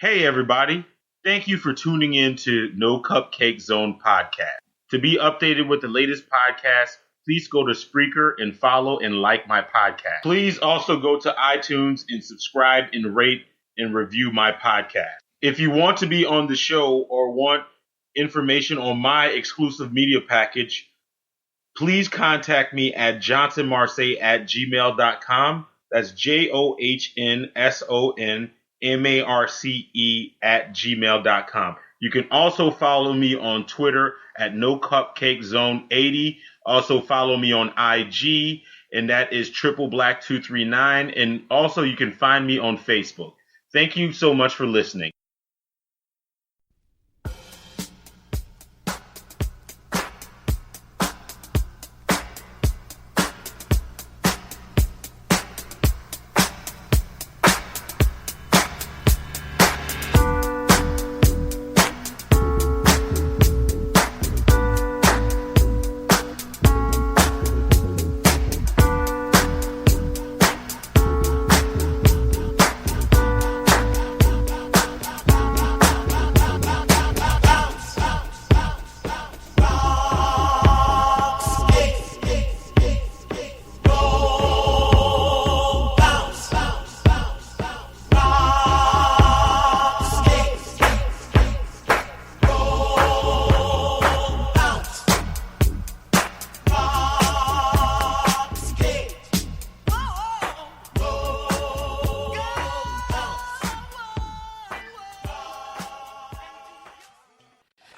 Hey, everybody. Thank you for tuning in to No Cupcake Zone podcast. To be updated with the latest podcast, please go to Spreaker and follow and like my podcast. Please also go to iTunes and subscribe and rate and review my podcast. If you want to be on the show or want information on my exclusive media package, please contact me at johnsonmarce@gmail.com. That's JOHNSONMARCE@gmail.com. You can also follow me on Twitter at No Cupcake Zone 80. Also follow me on IG, and that is Triple Black 239. And also you can find me on Facebook. Thank you so much for listening.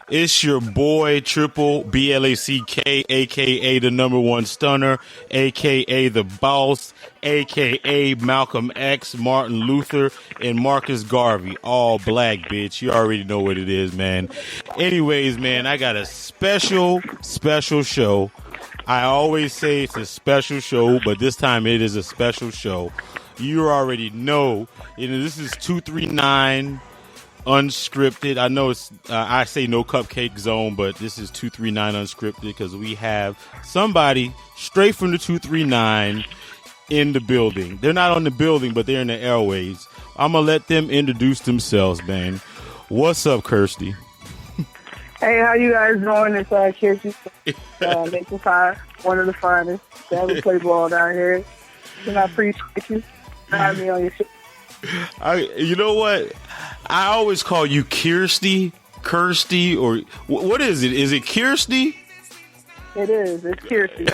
It's your boy, Triple BLACK, a.k.a. the number one stunner, a.k.a. the boss, a.k.a. Malcolm X, Martin Luther, and Marcus Garvey. All black, bitch. You already know what it is, man. Anyways, man, I got a special show. I always say it's a special show, but this time it is a special show. You already know. This is 239 unscripted. I know it's I say No Cupcake Zone, but this is 239 unscripted because we have somebody straight from the 239 in the building. They're not on the building, but they're in the airways. I'm gonna let them introduce themselves, man. What's up, Kirsty? Hey, how you guys doing? It's Kirsty, Maple Pie, one of the finest to ever play ball down here. And I appreciate you having me on your show. You know what? I always call you Kirsty, or what is it? Is it Kirsty? It is. It's Kirsty.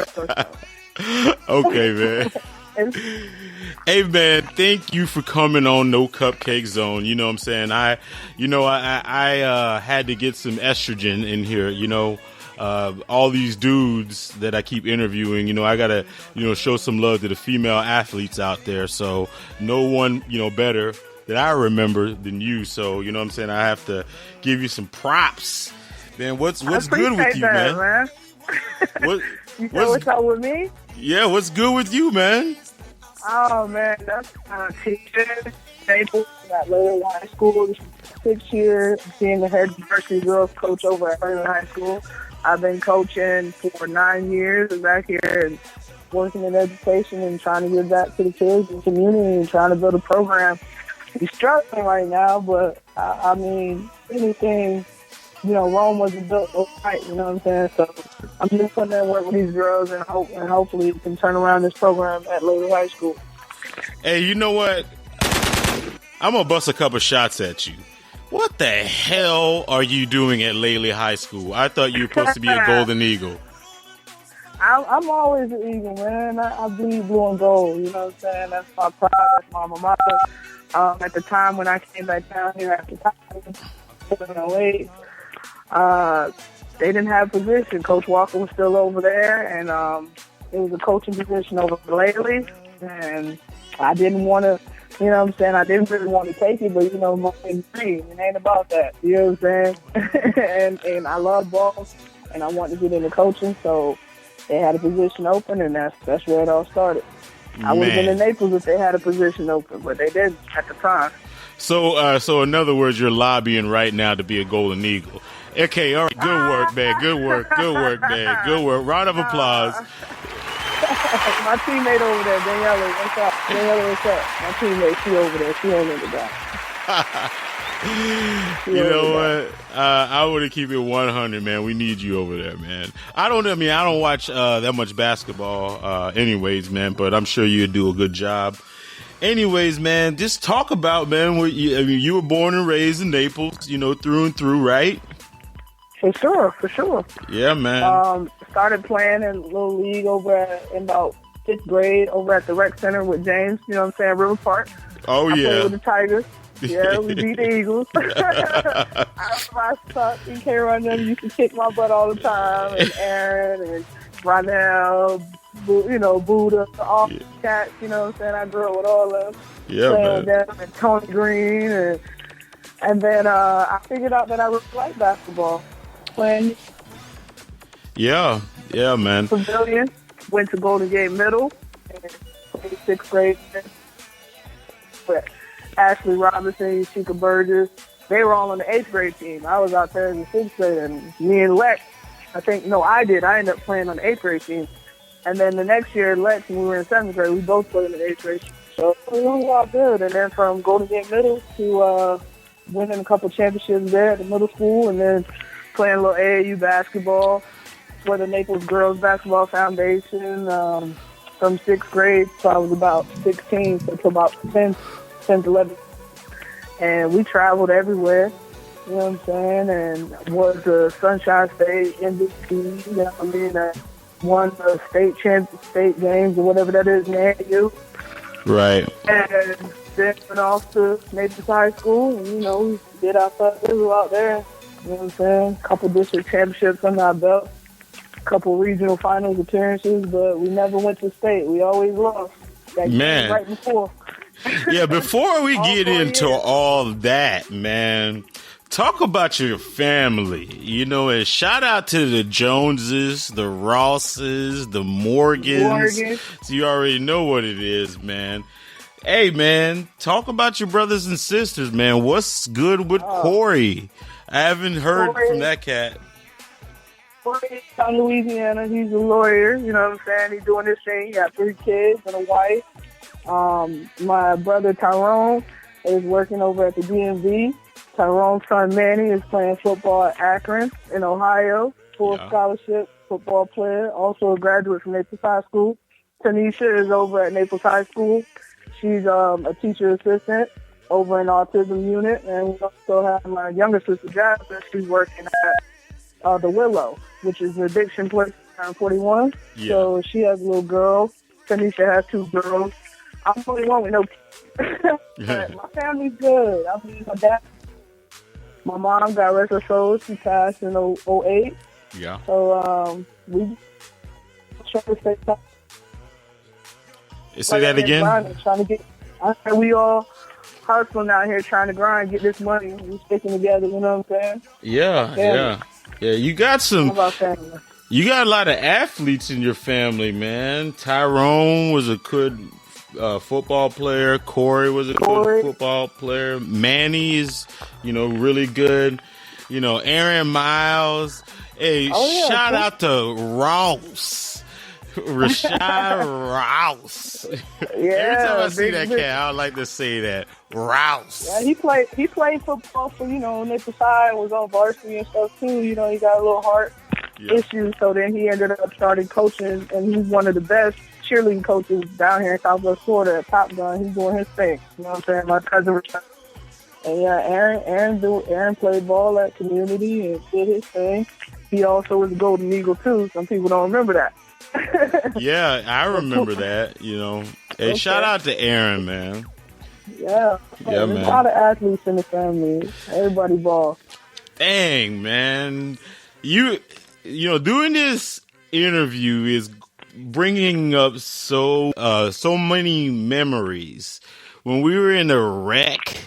Okay, man. Hey, man, thank you for coming on No Cupcake Zone. You know what I'm saying? I had to get some estrogen in here, all these dudes that I keep interviewing, I got to, show some love to the female athletes out there. So no one, better that I remember than you. So, you know what I'm saying? I have to give you some props. Man, what's good with you, man? What's up with me? Yeah, what's good with you, man? Oh, man, that's teaching Staples at Lakeland High School. 6 years, being the head varsity girls coach over at Lakeland High School. I've been coaching for 9 years and back here and working in education and trying to give back to the kids and community and trying to build a program. We're struggling right now, but I mean, anything, Rome wasn't built overnight, you know what I'm saying? So I'm just putting in work with these girls and hopefully we can turn around this program at Lakeland High School. Hey, you know what? I'm going to bust a couple shots at you. What the hell are you doing at Lakeland High School? I thought you were supposed to be a Golden Eagle. I'm always an Eagle, man. I bleed blue and gold, you know what I'm saying? That's my pride, that's my alma mater. At the time when I came back down here after college, 2008, they didn't have a position. Coach Walker was still over there, and it was a coaching position over lately, and I didn't want to, you know what I'm saying? I didn't really want to take it, but, my dream, it ain't about that, you know what I'm saying? and I love ball, and I wanted to get into coaching, so they had a position open, and that's where it all started. I would have been in Naples if they had a position open, but they didn't at the time. So in other words, you're lobbying right now to be a Golden Eagle. Okay, all right, good work, man. Good work, man. Good work. Round of applause. My teammate over there, Daniela, what's up? Daniela, what's up? My teammate, she over there. She ain't in the back. You know what? I want to keep it 100, man. We need you over there, man. I don't watch that much basketball, anyways, man. But I'm sure you do a good job. Anyways, man, just talk about, man. You were born and raised in Naples, through and through, right? For sure. Yeah, man. Started playing in Little League in about 5th grade over at the rec center with James. You know what I'm saying? River Park. Oh, I yeah. played with the Tigers. Yeah, we beat the Eagles. I sucked. And K-Run them used to kick my butt all the time. And Aaron and Ronell, Buddha, all the cats. You know what I'm saying? I grew up with all of them. Yeah, playing man. with them and Tony Green. And then I figured out that I really like basketball. Playing Yeah, man. Pavilion, went to Golden Gate Middle, and played 6th grade with Ashley Robinson, Sheikah Burgess. They were all on the 8th grade team. I was out there in the 6th grade, and me and Lex, I ended up playing on the 8th grade team. And then the next year, Lex, when we were in 7th grade, we both played in the 8th grade. So it was all good. And then from Golden Gate Middle to winning a couple championships there at the middle school, and then playing a little AAU basketball for the Naples Girls Basketball Foundation from 6th grade till I was about 16, so to about 10th, 11th. And we traveled everywhere, you know what I'm saying, and was the Sunshine State MVP, you know what I mean, won the state games or whatever that is, man, Right. And then went off to Naples High School, and, we did our stuff out there. You know what I'm saying? A couple district championships under our belt, a couple regional finals appearances, but we never went to state. We always lost. That Man. game right before. Yeah, before we get 4 into years. all that, man, talk about your family, and shout out to the Joneses, the Rosses, the Morgans. So you already know what it is, man. Hey, man, talk about your brothers and sisters, man. What's good with Corey? I haven't heard from that cat. Corey's from Louisiana. He's a lawyer. You know what I'm saying? He's doing his thing. He got 3 kids and a wife. My brother Tyrone is working over at the DMV. Tyrone's son Manny is playing football at Akron in Ohio. Full scholarship football player. Also a graduate from Naples High School. Tanisha is over at Naples High School. She's a teacher assistant over in autism unit, and we also have my younger sister Jasmine. She's working at the Willow, which is an addiction place around 41. Yeah. So she has a little girl. Tanisha has 2 girls. I'm 41 with no kids. But my family's good. I mean, my mom got rest of her soul. She passed in 08. Yeah. So we try to stay top. Say that again? We all hustling out here trying to grind, get this money. We sticking together, you know what I'm saying? Yeah. You got How about family? You got a lot of athletes in your family, man. Tyrone was a good football player. Corey was a good football player. Manny is, really good. Aaron Miles. Hey, shout out to Ross. Rashad Rouse. Yeah, every time I see that cat, I would like to say that. Rouse. Yeah, he played football for, Naples High, was on varsity and stuff too. He got a little heart issue, so then he ended up starting coaching, and he's one of the best cheerleading coaches down here in Southwest Florida at Top Gun. He's doing his thing. You know what I'm saying? My cousin Rashad. And yeah, Aaron played ball at Community and did his thing. He also was a Golden Eagle too. Some people don't remember that. Yeah, I remember that, Hey, shout out to Aaron, man. Yeah, man. There's a lot of athletes in the family. Everybody ball. Dang, man. You doing this interview is bringing up so many memories. When we were in the rec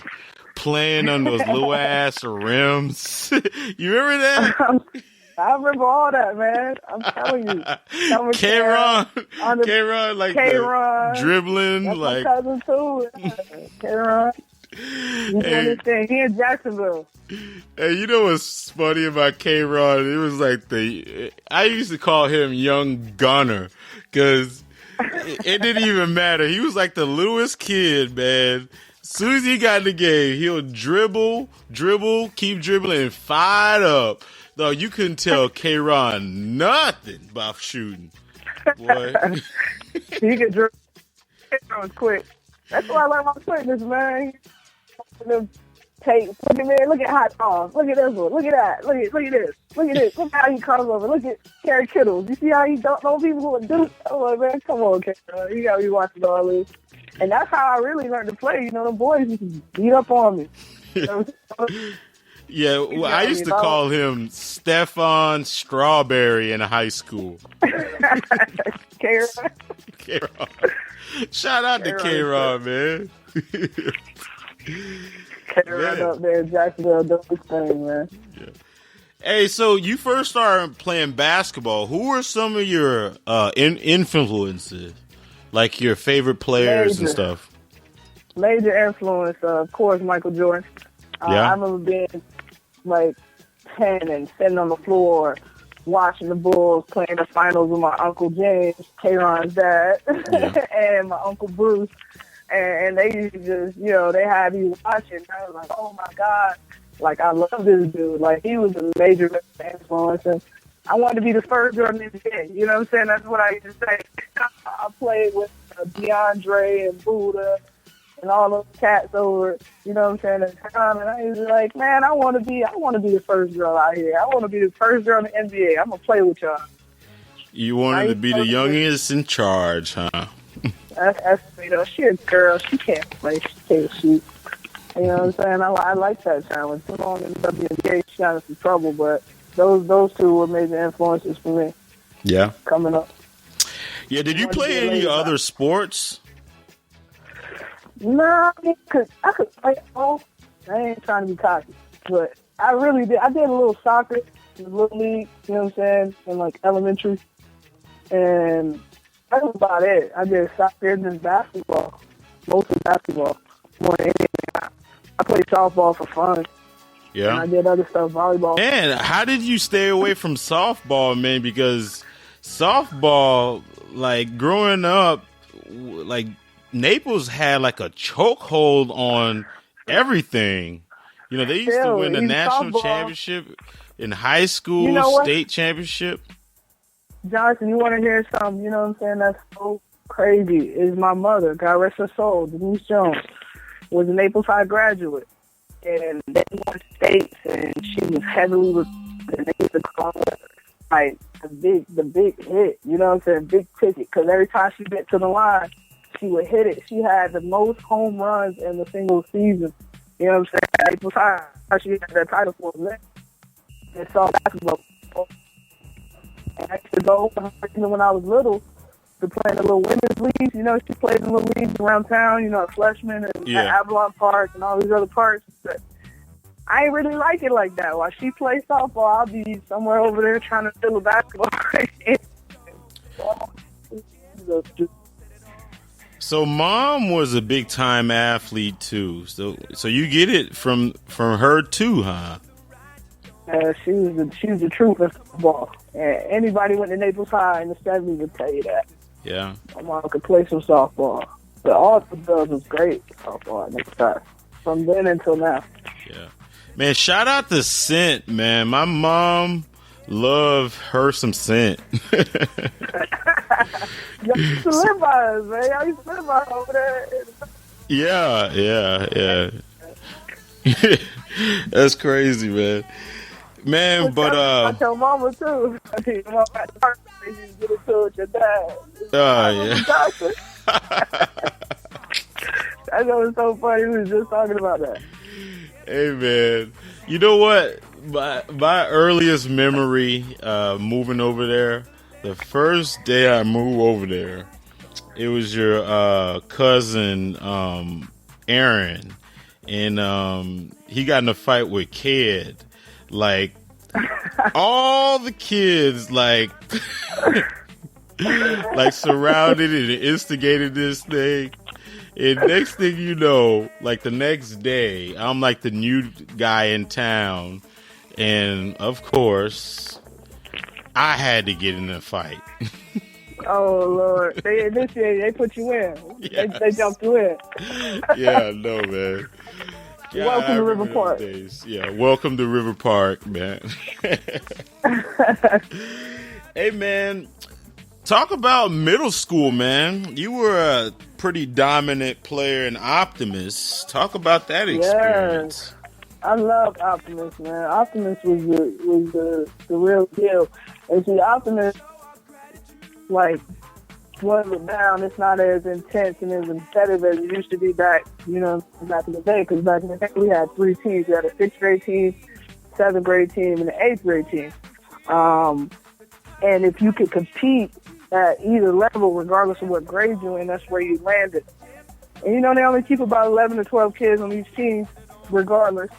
playing on those little ass rims. You remember that? I remember all that, man. I'm telling you. K-Ron, like K-Ron, dribbling. That's like my cousin, too. K-Ron. He's doing his thing. He in Jacksonville. Hey, you know what's funny about K-Ron? It was like I used to call him Young Gunner because it didn't even matter. He was like the littlest kid, man. soon as he got in the game, he'll dribble, keep dribbling, and fire up. No, you couldn't tell K-Ron nothing about shooting. Boy. He could dribble. That was quick. That's why I like my quickness, man. Look at man, look at hot toss. Look at this one. Look at that. Look at this. Look at this. Look how he comes over. Look at Kerry Kittles. You see how he don't know people who would do? I'm like, man, come on, Kerry. You gotta be watching all this. And that's how I really learned to play. You know, the boys used to beat up on me. Yeah, well, I used to call him Stefan Strawberry in high school. K-Ron. Shout out to K-Ron, man. K-Ron up there in Jacksonville doing his thing, man. Yeah. Hey, so you first started playing basketball. Who were some of your influences? Like your favorite players and stuff? Major influence, of course, Michael Jordan. I remember being like 10 and sitting on the floor watching the Bulls playing the finals with my Uncle James, K-Ron's dad, and my Uncle Bruce. And they used to just, you know, they had me watching. I was like, oh, my God. Like, I love this dude. Like, he was a major influence. And I wanted to be the first girl in the NBA. You know what I'm saying? That's what I used to say. I played with DeAndre and Buddha and all those cats over, you know what I'm saying, at the time. And I was like, man, I want to be the first girl out here. I want to be the first girl in the NBA. I'm going to play with y'all. You wanted to be the youngest in charge, huh? That's you know, she a girl. She can't play. She can't shoot. You know what I'm saying? I like that challenge. Too long in the WNBA, she got in some trouble, but those two were major influences for me. Yeah. Coming up. Yeah, did you play any other sports? No, I could play all. I ain't trying to be cocky, but I really did. I did a little soccer in the Little League, you know what I'm saying, in like elementary. And that was about it. I did soccer and then basketball. Mostly basketball. More than anything. I played softball for fun. Yeah. And I did other stuff, volleyball. Man, how did you stay away from softball, man? Because softball, like growing up, like Naples had like a chokehold on everything. You know, they used to win the national championship in high school, you know state championship. Johnson, you want to hear something, you know what I'm saying, that's so crazy, is my mother, God rest her soul, Denise Jones, was a Naples High graduate, and they won states, and she was heavily recruited, and they used to call her, like, the big hit, you know what I'm saying, big ticket, because every time she get to the line, she would hit it. She had the most home runs in the single season, you know what I'm saying, Naples High, she had that title for a minute, and saw basketball. And I used to go when I was little to play in the little women's leagues. You know, she played in the little leagues around town, you know, at Fleshman and at Avalon Park and all these other parks. But I ain't really like it like that. While she plays softball, I'll be somewhere over there trying to fill a basketball. So Mom was a big time athlete too. So you get it from her too, huh? She was the truth of football. And anybody went to Naples High in the 70s would tell you that. Yeah. My mom could play some softball. But all the girls was great softball at Naples High. From then until now. Yeah. Man, shout out to Scent, man. My mom loved her some Scent. Y'all used to live by us, man. Y'all used to live by us over there. Yeah. That's crazy, man. Man, but I tell Mama too. I tell Mama at the park, you get it to with your dad. Yeah. I know it's so funny. We was just talking about that. Hey, man. You know what? My earliest memory moving over there, the first day I moved over there, it was your cousin Aaron, and he got in a fight with Kid. Like, all the kids, like surrounded and instigated this thing. And next thing you know, like the next day, I'm like the new guy in town. And of course, I had to get in a fight. Oh Lord, this year they put you in. Yes. They jumped you in. Yeah, no, man. Yeah, Welcome I to remember River Park. those days. Yeah, welcome to River Park, man. Hey, man, talk about middle school, man. You were a pretty dominant player and Optimist. Talk about that experience. I loved Optimus, man. Optimus was the real deal. And see, Optimus, like, slowing it down, it's not as intense and as competitive as it used to be back in the day. Because back in the day, we had 3 teams. We had a 6th grade team, 7th grade team, and an 8th grade team. And if you could compete at either level, regardless of what grade you're in, that's where you landed. And they only keep about 11 to 12 kids on each team, regardless.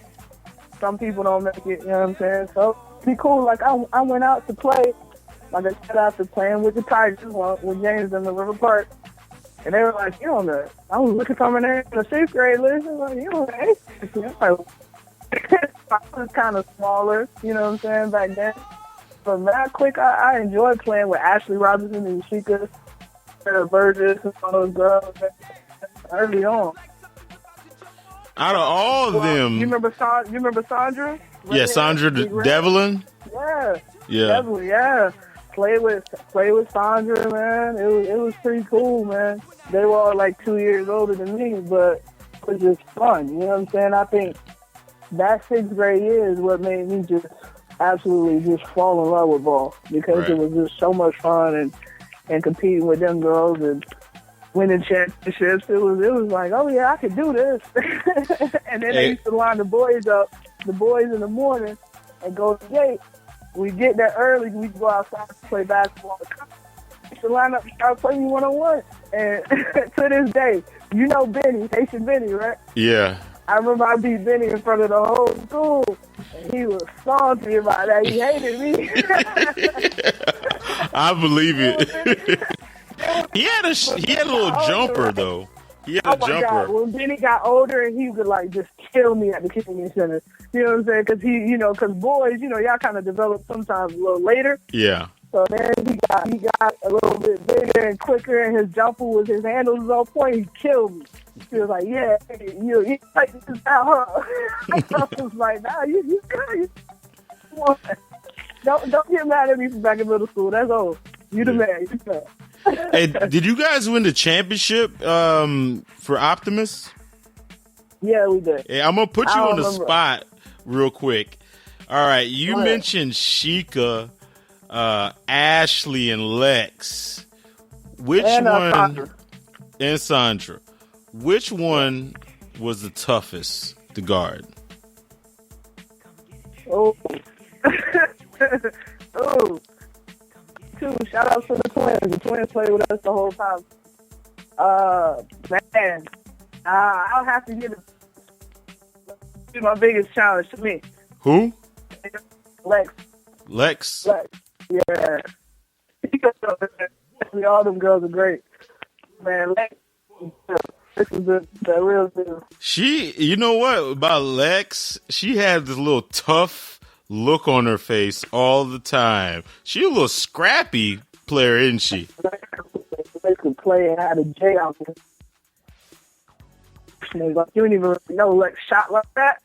Some people don't make it, you know what I'm saying? So it'd be cool. Like, I went out to play, like I said, after playing with the Tigers, with James in the River Park. And they were like, I was looking for my name in the 6th grade list. I was like, I was kind of smaller, you know what I'm saying, back then. But man, I enjoyed playing with Ashley Robinson and Sheikah Burgess and all those girls early on. Out of all of them, you remember Sandra? Yeah, Sandra Devlin. Yeah, Devlin. Yeah, play with Sandra, man. It was pretty cool, man. They were all like 2 years older than me, but it was just fun. You know what I'm saying? I think that 6th grade year is what made me just absolutely just fall in love with ball, because It was just so much fun and competing with them girls and winning championships. It was like, oh yeah, I could do this. And then they used to line the boys up, in the morning, and go to the gate. We get there early, we go outside to play basketball. We used to line up and start playing one-on-one. And to this day, Benny, Haitian Benny, right? Yeah. I remember I beat Benny in front of the whole school. And he was salty about that. He hated me. I believe it. He had a little jumper, though. He had a jumper. God. When Benny got older, and he would like just kill me at the kicking center. You know what I'm saying? Because because boys, y'all kind of develop sometimes a little later. Yeah. So then he got a little bit bigger and quicker, and his jumper his handles was on point. He killed me. He was like, yeah, you like this now, huh? I was like, nah, you good. Don't get mad at me from back in middle school. That's old. You the man. You the man. Hey, did you guys win the championship for Optimus? Yeah, we did. Hey, I'm going to put you on the spot real quick. All right, you mentioned Sheikah, Ashley, and Lex. Which one? Sandra. And Sandra. Which one was the toughest to guard? Oh. Oh. Shout out to the twins. The twins played with us the whole time. Man, I'll have to give it my biggest challenge to me. Who? Lex. Yeah. All them girls are great. Man, Lex. This is the real thing. You know what about Lex? She had this little tough look on her face all the time. She a little scrappy player, isn't she? They could play and had a J out there. You don't even know Lex shot like that.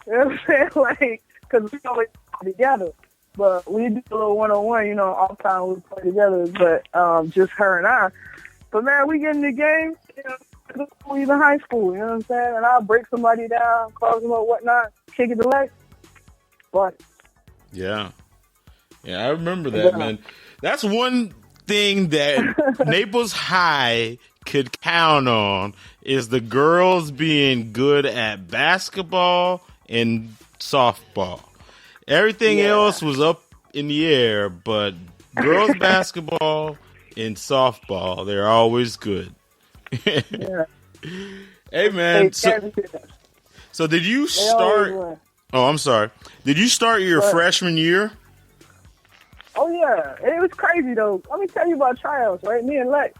You know what I'm saying? Like, because we always play together. But we do a little one-on-one, all the time we play together. But just her and I. But man, we get in the game, even high school, you know what I'm saying? And I'll break somebody down, cause them up, whatnot, kick it to Lex. But yeah, I remember that, man. That's one thing that Naples High could count on is the girls being good at basketball and softball. Everything else was up in the air, but girls basketball and softball, they're always good. Yeah. Hey, man. So did you start? Oh, I'm sorry. Did you start your freshman year? Oh, yeah. It was crazy, though. Let me tell you about tryouts, right? Me and Lex,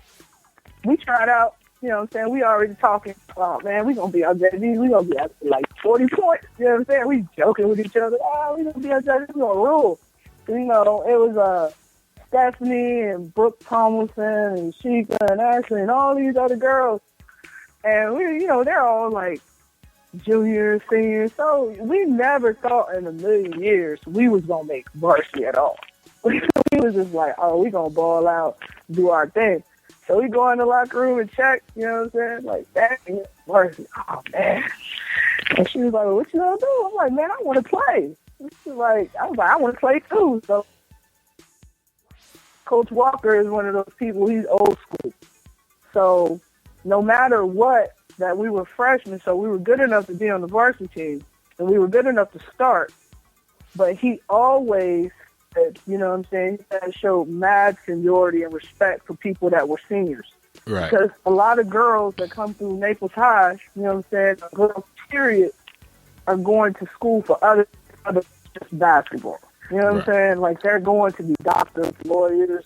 we tried out. You know what I'm saying? We already talking. Oh, man, we going to be our JV. We going to be at like 40 points. You know what I'm saying? We joking with each other. Oh, we going to be our JV. We going to rule. It was Stephanie and Brooke Tomlinson and Sheikah and Ashley and all these other girls. And we, they're all like juniors, seniors. So we never thought in a million years we was going to make varsity at all. We was just like, oh, we going to ball out, do our thing. So we go in the locker room and check, you know what I'm saying? Like, that ain't varsity. Oh, man. And she was like, well, what you going to do? I'm like, man, I want to play. I was like, I want to play too. So Coach Walker is one of those people, he's old school. So no matter what, that we were freshmen, so we were good enough to be on the varsity team, and we were good enough to start. But he always, you know what I'm saying, he showed mad seniority and respect for people that were seniors. Right. Because a lot of girls that come through Naples High, you know what I'm saying, girls, period, are going to school for other just basketball. You know what I'm saying? Like, they're going to be doctors, lawyers,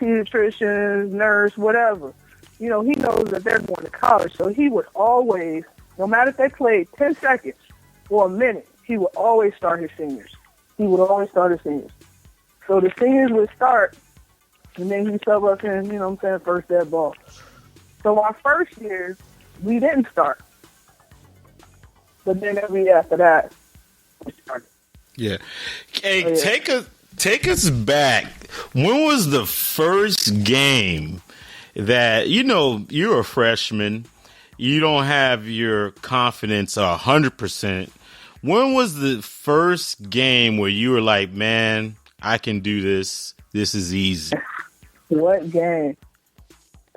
pediatricians, nurse, whatever. He knows that they're going to college. So he would always, no matter if they played 10 seconds or a minute, he would always start his seniors. So the seniors would start, and then he sub us in, you know what I'm saying, first dead ball. So our first year, we didn't start. But then every year after that, we started. Yeah. Hey, take us back. When was the first game that, you're a freshman, you don't have your confidence 100%. When was the first game where you were like, man, I can do this. This is easy. What game?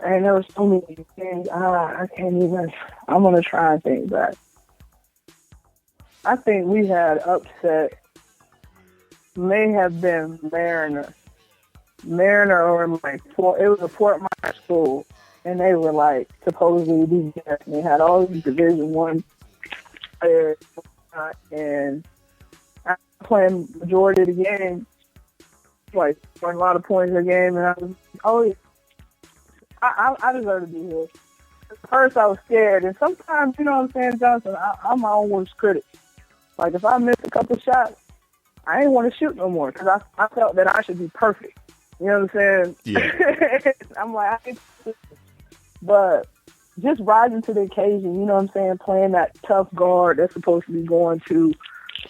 I know so many games. I can't even. I'm going to try and think back. I think we had upset. May have been Mariner. Or like it was a Fort Myers school, and they were like supposedly be good. They had all these Division I players, and I was playing majority of the game, like scoring a lot of points in the game, and I was always I deserve to be here. At first, I was scared, and sometimes, you know what I'm saying, Johnson, I'm my own worst critic. Like, if I miss a couple shots, I ain't want to shoot no more because I felt that I should be perfect. You know what I'm saying? Yeah. I'm like, but just rising to the occasion, you know what I'm saying, playing that tough guard that's supposed to be going to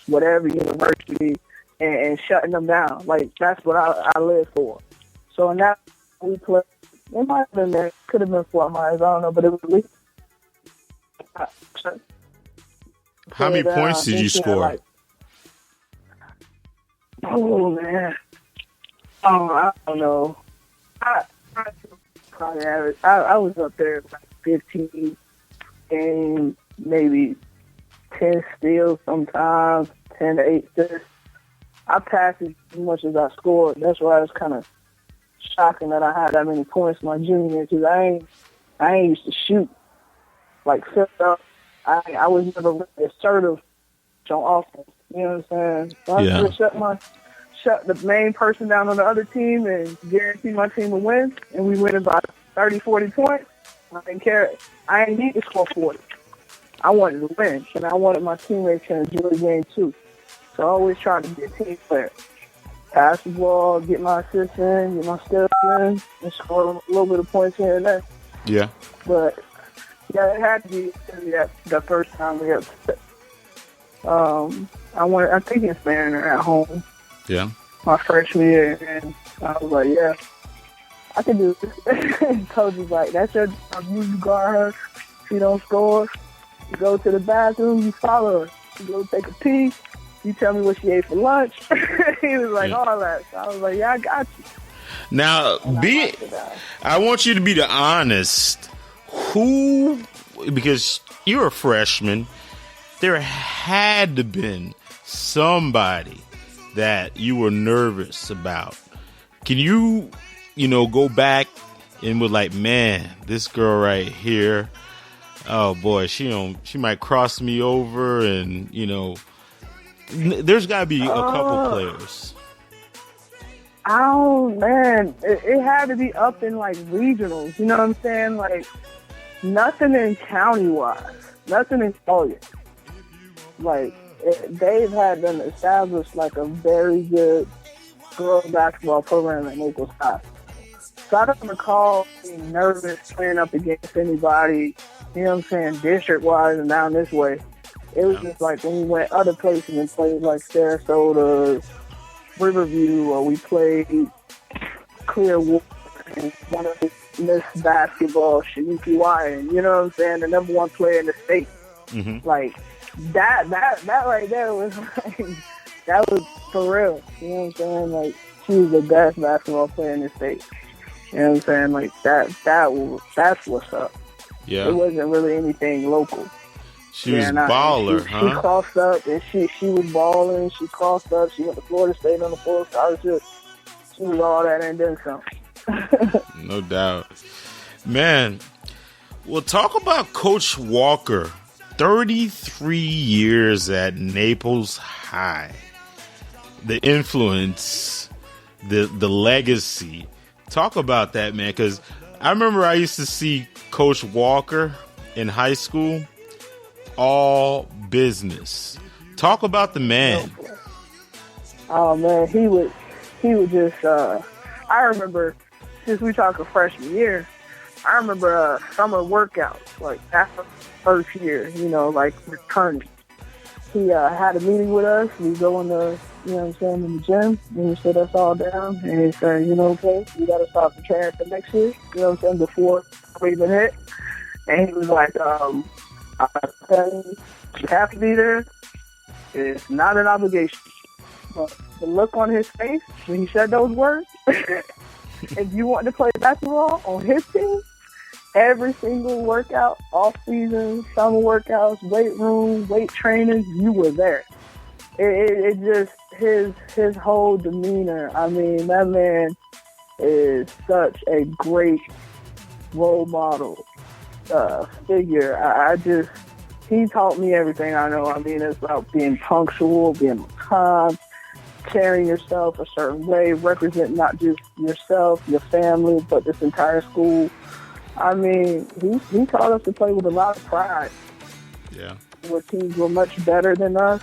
whatever university and shutting them down. Like, that's what I live for. So in that, we played. It might have been there. Could have been Fort Myers. I don't know, but it was at least. How many points did you score? Like, oh, man. Oh, I don't know. I probably average. I was up there like 15 and maybe 10 steals sometimes, 10 to 8 assists. I passed as much as I scored. That's why it's kind of shocking that I had that many points my junior year because I ain't used to shoot like fifth up. I was never really assertive on offense. You know what I'm saying? So I just shut the main person down on the other team and guarantee my team a win, and we win about 30, 40 points. I didn't care. I didn't need to score 40. I wanted to win, and I wanted my teammates to enjoy the game too. So I always tried to be a team player. Pass the ball, get my assists in, get my steals in, and score a little bit of points here and there. Yeah. But, yeah, it had to be that first time we upset. I think it's Mariner at home. Yeah. My freshman year, and I was like, yeah, I can do this. Coach was like, that's your job. You guard her. She don't score. You go to the bathroom, you follow her. You go take a pee. You tell me what she ate for lunch. He was like, all that. So I was like, yeah, I got you. Now, I want you to be the honest. Because you're a freshman, there had to been somebody that you were nervous about. Can you, go back and was like, man, this girl right here, oh boy, she might cross me over, and there's got to be a couple players. Oh man, it had to be up in like regionals. You know what I'm saying? Like nothing in county wise, nothing in Collier. Like Dave had them establish like a very good girls basketball program at Naples High. So I don't recall being nervous playing up against anybody, you know what I'm saying, district-wise and down this way. It was just like when we went other places and played like Sarasota, Riverview, or we played Clearwater and one of the Miss Basketball, Shaniki Wyan, you know what I'm saying, the number one player in the state. Mm-hmm. Like, that right there was like, that was for real, you know what I'm saying? Like, she was the best basketball player in the state. You know what I'm saying? Like, that's what's up. Yeah. It wasn't really anything local. She was baller, huh? She crossed up, and she was balling. She crossed up. She went to Florida State on the full scholarship. She was all that and then some. No doubt. Man, well, talk about Coach Walker. 33 years at Naples High. The influence, the legacy. Talk about that, man, because I remember I used to see Coach Walker in high school. All business. Talk about the man. Oh man, he would just. I remember, since we talking freshman year, I remember summer workouts like after first year. You know, like returning. He had a meeting with us. We go in the, you know what I'm saying, in the gym, and he sit us all down, and he said, you know, okay, we got to start preparing for next year. You know what I'm saying, before we even hit. And he was like, I tell you have to be there. It's not an obligation. But the look on his face when he said those words, if you want to play basketball on his team, every single workout, off season, summer workouts, weight room, weight training, you were there. It just, his whole demeanor, I mean, that man is such a great role model figure. He taught me everything I know. I mean, it's about being punctual, being on time, carrying yourself a certain way, representing not just yourself, your family, but this entire school. I mean, he taught us to play with a lot of pride. Yeah. Where teams were much better than us,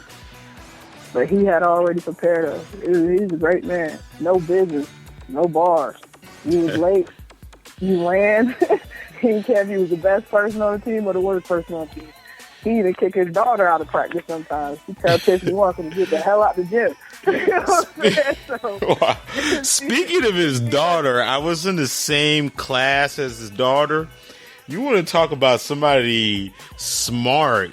but he had already prepared us. He's a great man. No business, no bars. He was late. He ran. He didn't care if he was the best person on the team or the worst person on the team. He even kick his daughter out of practice sometimes. He tell Tiffany Walker to get the hell out the gym. You know what I'm saying? So, wow. Speaking of his daughter, I was in the same class as his daughter. You want to talk about somebody smart.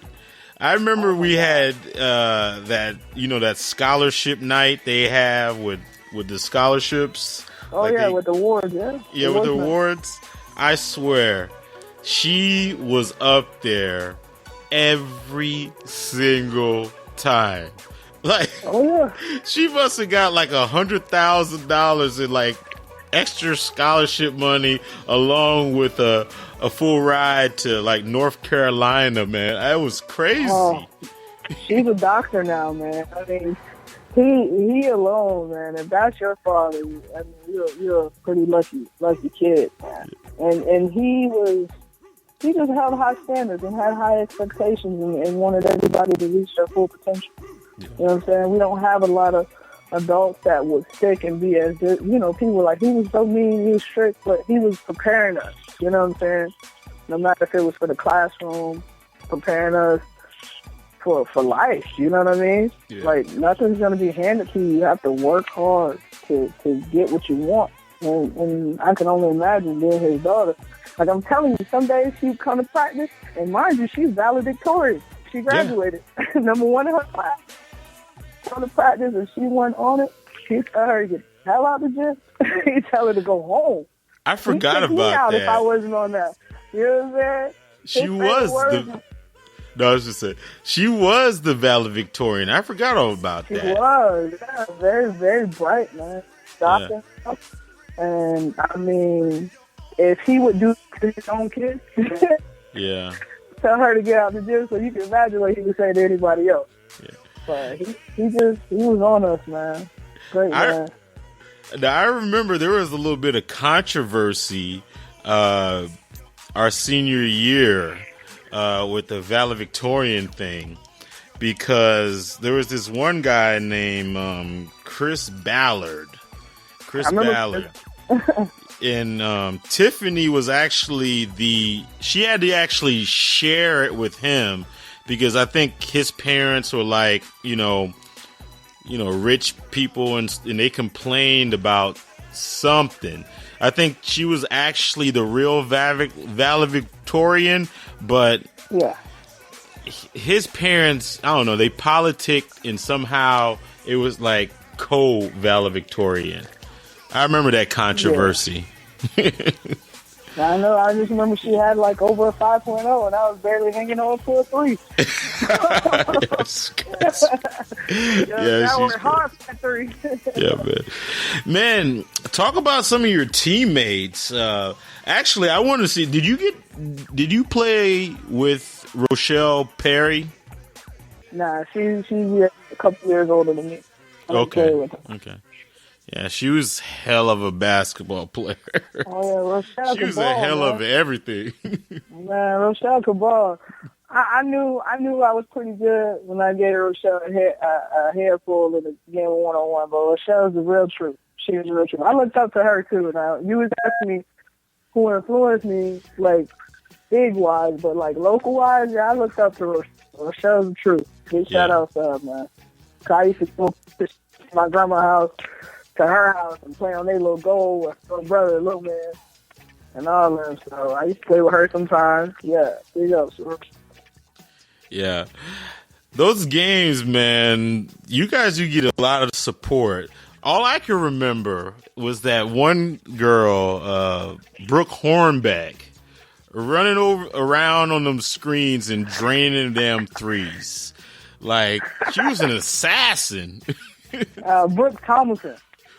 I remember we had that scholarship night they have with the scholarships. Oh, like with the awards, yeah. Yeah, with the awards. I swear, she was up there every single time. Like, oh yeah, she must have got like $100,000 in like extra scholarship money, along with a full ride to like North Carolina. Man, that was crazy. Oh, she's a doctor now, man. I mean, he alone, man. If that's your father, I mean, you're a pretty lucky kid, man. And he just held high standards and had high expectations and wanted everybody to reach their full potential. Yeah. You know what I'm saying? We don't have a lot of adults that would stick and be as, people were like, he was so mean, he was strict, but he was preparing us. You know what I'm saying? No matter if it was for the classroom, preparing us for life. You know what I mean? Yeah. Like, nothing's going to be handed to you. You have to work hard to get what you want. And I can only imagine being his daughter. Like, I'm telling you, some days she would come to practice, and mind you, she's valedictorian. She graduated. Yeah. Number one in her class. Come to practice, and she wasn't on it. He'd tell her to get the hell out of the gym. He'd tell her to go home. I forgot about that. If I wasn't on that. You know what I'm saying? I was just saying, she was the valedictorian. I forgot all about that. She was. Yeah, very, very bright, man. Doctor. Yeah. And, I mean, if he would do it to his own kids, yeah, tell her to get out the gym, so you can imagine what he would say to anybody else. Yeah. But he was on us, man. Great, man. Now, I remember there was a little bit of controversy our senior year with the valedictorian thing, because there was this one guy named Chris Ballard. Chris Ballard. And Tiffany was actually she had to actually share it with him because I think his parents were like, rich people and they complained about something. I think she was actually the real valedictorian, but yeah, his parents, I don't know, they politicked and somehow it was like co-valedictorian. I remember that controversy. Yeah. I know. I just remember she had like over a 5.0, and I was barely hanging on to a 3. Yes. Yeah, I worked hard for that 3. Yeah, man. Man, talk about some of your teammates. Actually, I want to see. Did you play with Rochelle Perry? Nah, she's a couple years older than me. Okay. Yeah, she was hell of a basketball player. Oh yeah, Rochelle. She was a hell of everything. Man, Rochelle could ball. I knew I was pretty good when I gave Rochelle a hairful in the game of 1-on-1. But Rochelle's the real truth. She was the real truth. I looked up to her too. Now you was asking me who influenced me, like big wise, but like local wise, yeah, I looked up to Rochelle. Rochelle's the truth. Big shout out to her, man. I used to go to my grandma's house, to her house, and play on their little goal with her brother, little man, and all them. So I used to play with her sometimes. Yeah, big up, sir. Yeah. Those games, man, you get a lot of support. All I can remember was that one girl, Brooke Hornbeck, running around on them screens and draining them threes. Like, she was an assassin. Brooke Tomlinson.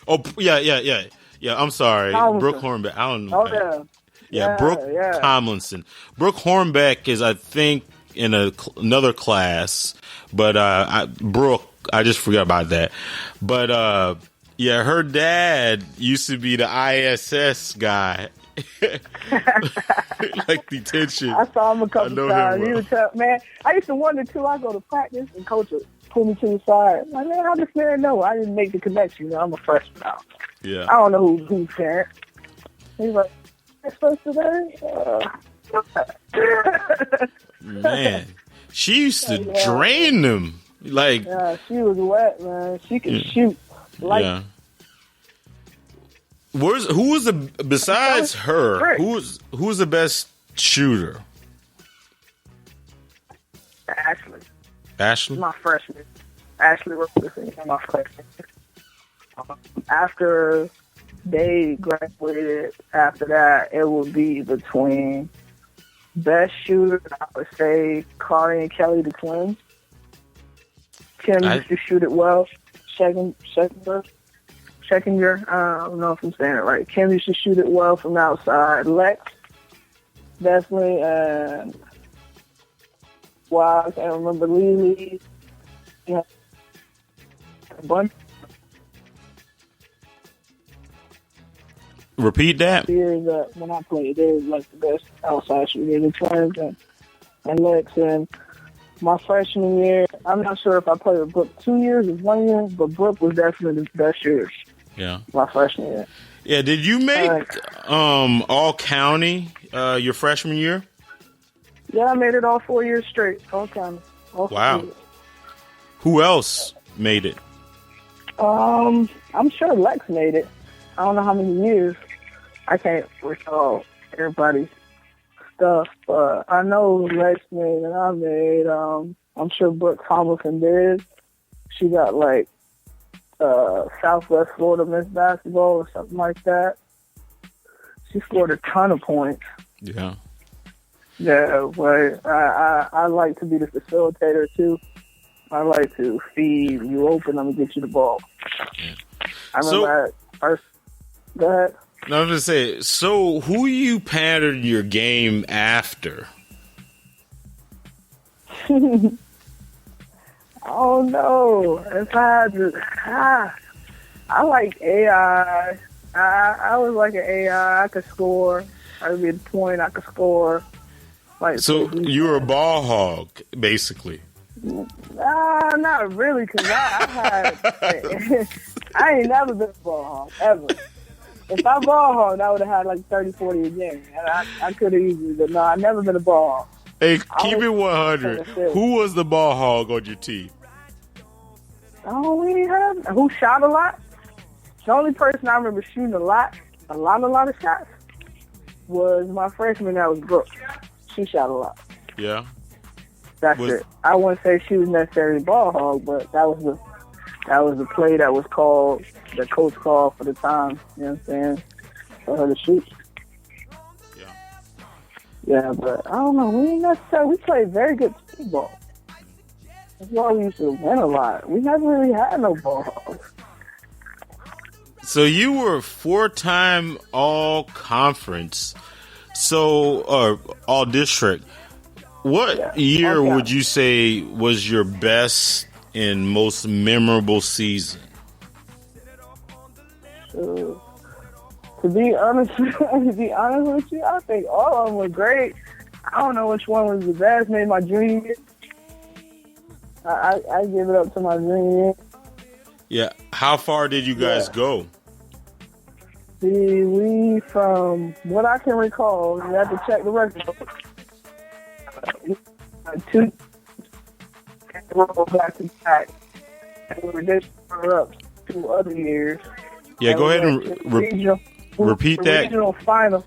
Oh, yeah. I'm sorry. Tomlinson. Brooke Hornbeck. I don't know. Oh, yeah. Yeah, Brooke Tomlinson. Brooke Hornbeck is, I think, in another class, but Brooke, I just forgot about that. But yeah, her dad used to be the ISS guy, like detention. I saw him a couple times. He was tough, man. I used to wonder too. I go to practice and coach would pull me to the side. Like, man, how this man know? I didn't make the connection. I'm a freshman now. Yeah, I don't know who's parent. He's like, supposed to man, she used to drain them. Like, yeah, she was wet, man. She could shoot. Yeah. Who was besides her? Who was the best shooter? Ashley. My freshman. Ashley was my freshman. After they graduated, after that, it would be between best shooter. I would say Kari and Kelly, the twins. Kim used to shoot it well. Second year. I don't know if I'm saying it right. Kim used to shoot it well from outside. Lex, definitely. And wow, I can't remember Lily. Yeah, a bunch. Repeat that. Years when I played, they were like the best outside shooter. The twins and Lex. And my freshman year, I'm not sure if I played with Brooke 2 years or 1 year, but Brooke was definitely the best shooter. Yeah. My freshman year. Yeah, did you make all county your freshman year? Yeah, I made it all 4 years straight. All county. Wow. Who else made it? I'm sure Lex made it. I don't know how many years. I can't recall everybody's stuff, but I know Lex made and I made. I'm sure Brooke Tomlinson did. She got like Southwest Florida Miss Basketball or something like that. She scored a ton of points. Yeah. Yeah, but I like to be the facilitator too. I like to feed you open. I'm gonna get you the ball. Yeah. I remember first. Go ahead. No, I was gonna say. So, who you patterned your game after? Oh no! If I had to, I like AI. I was like an AI. I could score. I would be the point. I could score. Like, so you were a ball hog, basically. Not really, because I had I ain't never been a ball hog, ever. If I ball hog, I would have had like 30, 40 a game. And I could have easily, but no, I've never been a ball hog. Hey, keep it 100. Who was the ball hog on your team? Oh, we didn't have. Who shot a lot? The only person I remember shooting a lot of shots was my freshman. That was Brooke. She shot a lot. Yeah. That's it. I wouldn't say she was necessarily ball hog, but that was the play that was called, the coach called for the time. You know what I'm saying? For her to shoot. Yeah. Yeah, but I don't know. We played very good speed ball. That's why we used to win a lot. We never really had no ball hogs. So you were 4-time all-conference, or all-district. What year would you say was your best and most memorable season? To be honest with you, I think all of them were great. I don't know which one was the best. Maybe my junior year. I give it up to my junior year. Yeah. How far did you guys go? We, from what I can recall, you have to check the record. 2 back to back. And we were just up 2 other years. Yeah, go ahead and repeat that. Regional final.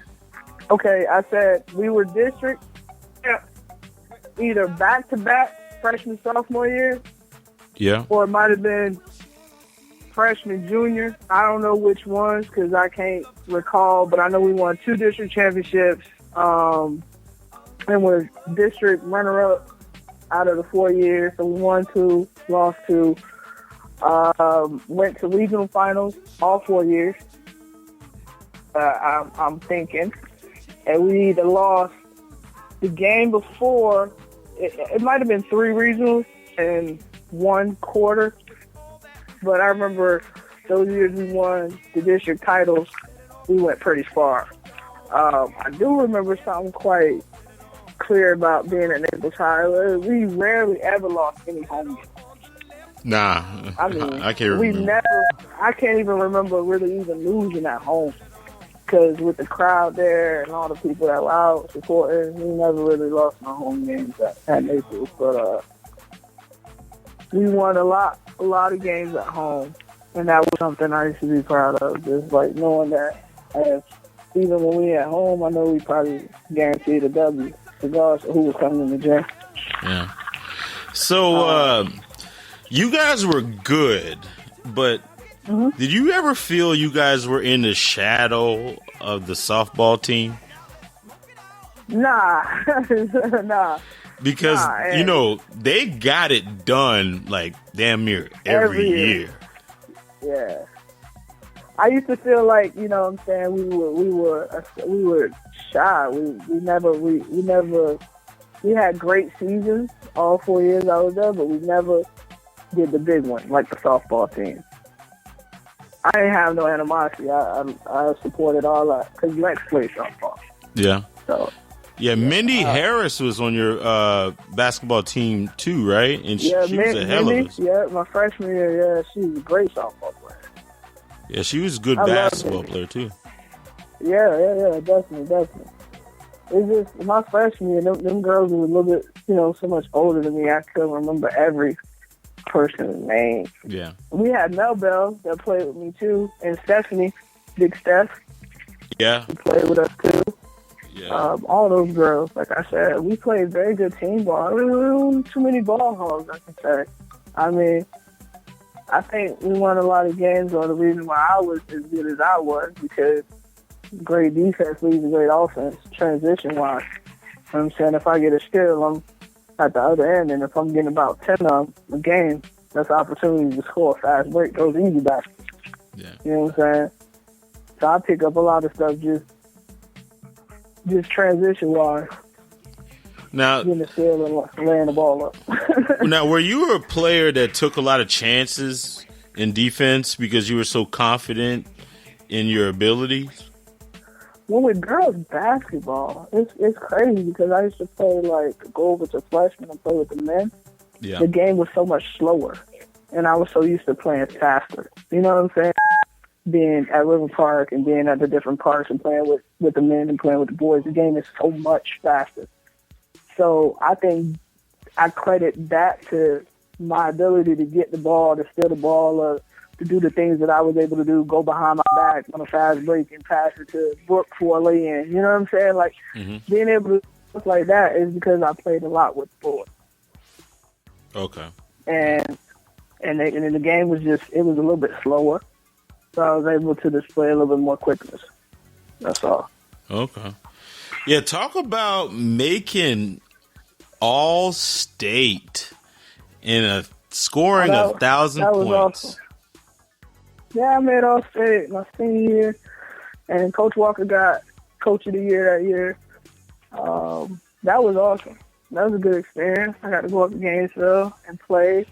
Okay, I said we were district either back to back freshman sophomore year. Yeah. Or it might have been freshman junior. I don't know which ones because I can't recall, but I know we won 2 district championships. And we're district runner-up out of the 4 years. So we won 2, lost 2. Went to regional finals all 4 years. I'm thinking. And we either lost the game before. It might have been 3 regionals and 1 quarter. But I remember those years we won the district titles, we went pretty far. I do remember something quite clear about being at Naples High. We rarely ever lost any home games. Nah, I mean, I can't remember. I can't even remember really even losing at home. Because with the crowd there and all the people that were out supporting, we never really lost my home games at Naples. But we won a lot of games at home. And that was something I used to be proud of. Just like knowing that even when we at home, I know we probably guaranteed a W, regardless of who was coming in the gym. Yeah. So, you guys were good, but did you ever feel you guys were in the shadow of the softball team? Nah. Nah. Because, they got it done like damn near every year. Yeah. I used to feel like, you know what I'm saying, we were shy. We had great seasons all 4 years I was there, but we never did the big one like the softball team. I didn't have no animosity. I supported all that because Lex played softball. Yeah. So. Yeah, Mindy Harris was on your basketball team too, right? And she was a hell of a... Yeah, my freshman year, she was a great softball player. Yeah, she was a good basketball player too. Yeah, definitely. It's just my freshman year, them girls were a little bit, so much older than me. I couldn't remember every person's name. Yeah. We had Mel Bell that played with me too, and Stephanie, Big Steph. Yeah. Who played with us too. Yeah. All those girls, like I said, we played very good team ball. There wasn't too many ball hogs, I can say. I mean, I think we won a lot of games, or the reason why I was as good as I was, because great defense leads to great offense, transition-wise. You know what I'm saying? If I get a steal, I'm at the other end, and if I'm getting about 10 of them a game, that's an opportunity to score a fast break, those easy baskets. Yeah. You know what I'm saying? So I pick up a lot of stuff just transition-wise. Now, getting the steal and laying the ball up. Now, were you a player that took a lot of chances in defense because you were so confident in your abilities? Well, with girls basketball, it's crazy because I used to play, go over to freshmen and play with the men. Yeah. The game was so much slower, and I was so used to playing faster. You know what I'm saying? Being at River Park and being at the different parks and playing with the men and playing with the boys, the game is so much faster. So I think I credit that to my ability to get the ball, to steal the ball, or to do the things that I was able to do, go behind my back on a fast break and pass it to Brooke for a lay-in. You know what I'm saying? Like, being able to look like that is because I played a lot with the boys. Okay. And the game was it was a little bit slower. So I was able to display a little bit more quickness. That's all. Okay. Yeah, talk about making All-State in scoring 1,000 points. Awesome. Yeah, I made All-State my senior year, and Coach Walker got Coach of the Year that year. That was awesome. That was a good experience. I got to go up to Gainesville and play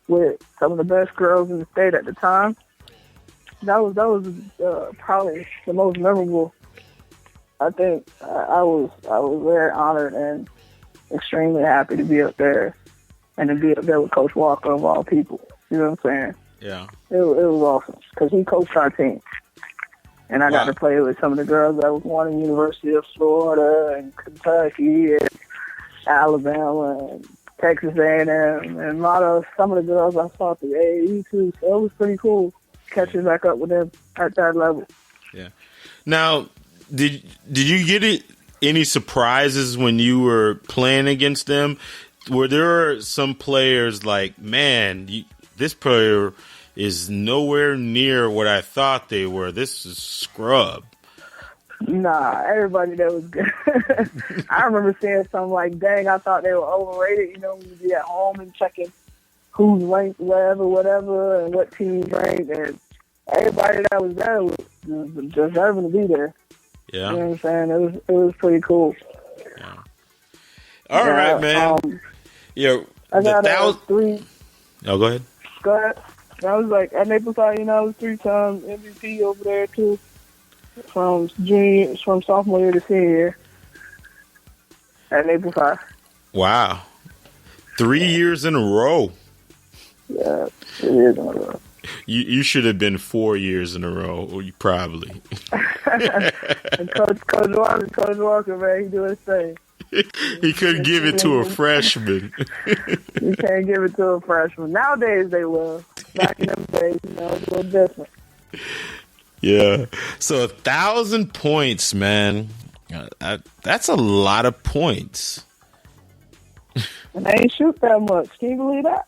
with some of the best girls in the state at the time. That was probably the most memorable. I think I was very honored and extremely happy to be up there and to be up there with Coach Walker of all people. You know what I'm saying? Yeah. It was awesome because he coached our team. And I got to play with some of the girls that was on the University of Florida and Kentucky and Alabama and Texas A&M and some of the girls I saw through AAU too. So it was pretty cool catching back up with them at that level. Yeah. Now, did you get any surprises when you were playing against them? Were there some players like, man, this player is nowhere near what I thought they were. This is scrub. Nah, everybody that was good. I remember saying something like, dang, I thought they were overrated. You know, when you be at home and checking who's ranked whatever, and what team's ranked. And everybody that was there was deserving to be there. Yeah. You know what I'm saying? It was pretty cool. Yeah. All right, man. I got 3. Oh, go ahead. Go ahead. I was like, at Naples High, I was 3 times MVP over there, too. From sophomore year to senior year at Naples High. Wow. 3 years in a row. Yeah, 3 years in a row. You should have been 4 years in a row, or you probably. And Coach Walker, man, he do his thing. He couldn't give it to a freshman. You can't give it to a freshman. Nowadays they will. Back in them days, it's a little different. Yeah. So 1,000 points, man. That's a lot of points. And they ain't shoot that much. Can you believe that?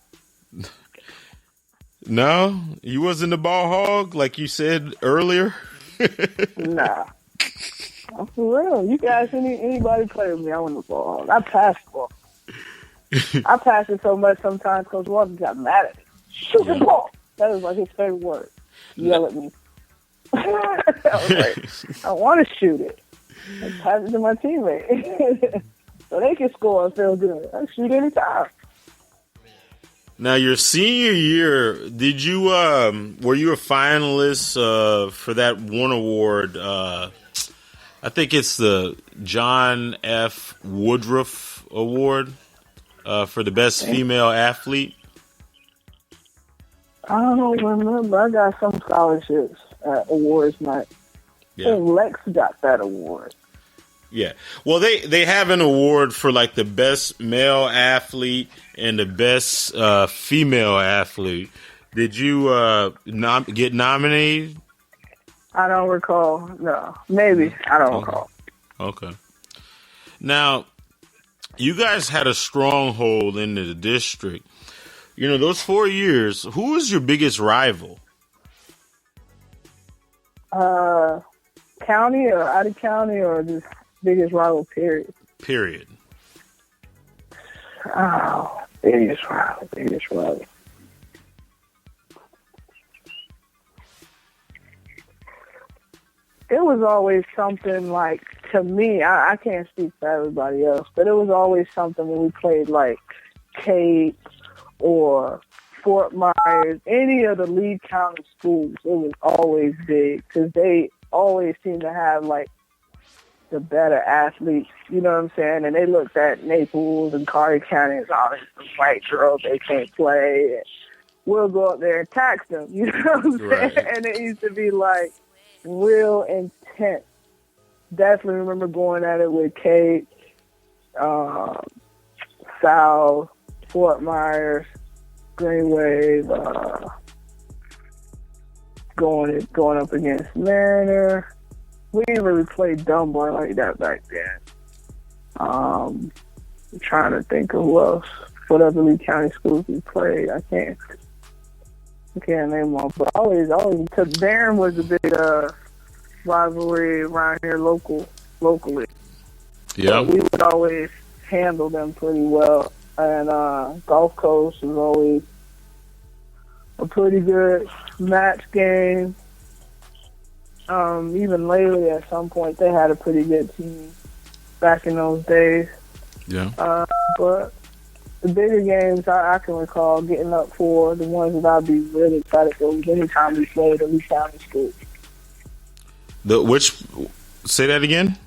No? You wasn't the ball hog like you said earlier? Nah. I'm for real. You guys, anybody play with me, I want the ball hog. I pass the ball. I pass it so much sometimes Coach Walker got mad at me. Shoot the ball. That was like his favorite word. Yell at me. I was like, I want to shoot it. I pass it to my teammate. So they can score and feel good. I shoot any time. Now, your senior year, did you were you a finalist for that one award? I think it's the John F. Woodruff Award for the best female athlete. I don't remember. I got some scholarships at awards night. Yeah. I think Lex got that award. Yeah. Well, they have an award for like the best male athlete and the best female athlete. Did you get nominated? I don't recall. No. Maybe. I don't recall. Okay. Now, you guys had a stronghold in the district. Those 4 years, who was your biggest rival? County or out of county or just biggest rival, period? Period. Oh, biggest rival. It was always something like, to me, I can't speak for everybody else, but it was always something when we played like Cape or Fort Myers, any of the Lee County schools. It was always big because they always seem to have like the better athletes, you know what I'm saying? And they looked at Naples and Carter County as all these white girls, they can't play. we'll go up there and tax them. You know what I'm saying? Right. And it used to be like real intense. Definitely remember going at it with Kate, South, Fort Myers, Green Wave, going up against Mariner. We didn't really play Dunbar like that back then. I'm trying to think of who else. What other Lee County schools we played? I can't name them all. But always, because Barron was a big rivalry around here locally. Yeah. So we would always handle them pretty well. And Gulf Coast was always a pretty good match game. Even lately, at some point, they had a pretty good team back in those days. Yeah. But the bigger games I can recall getting up for, the ones that I'd be really excited for, was anytime we played at Lee County School. Say that again?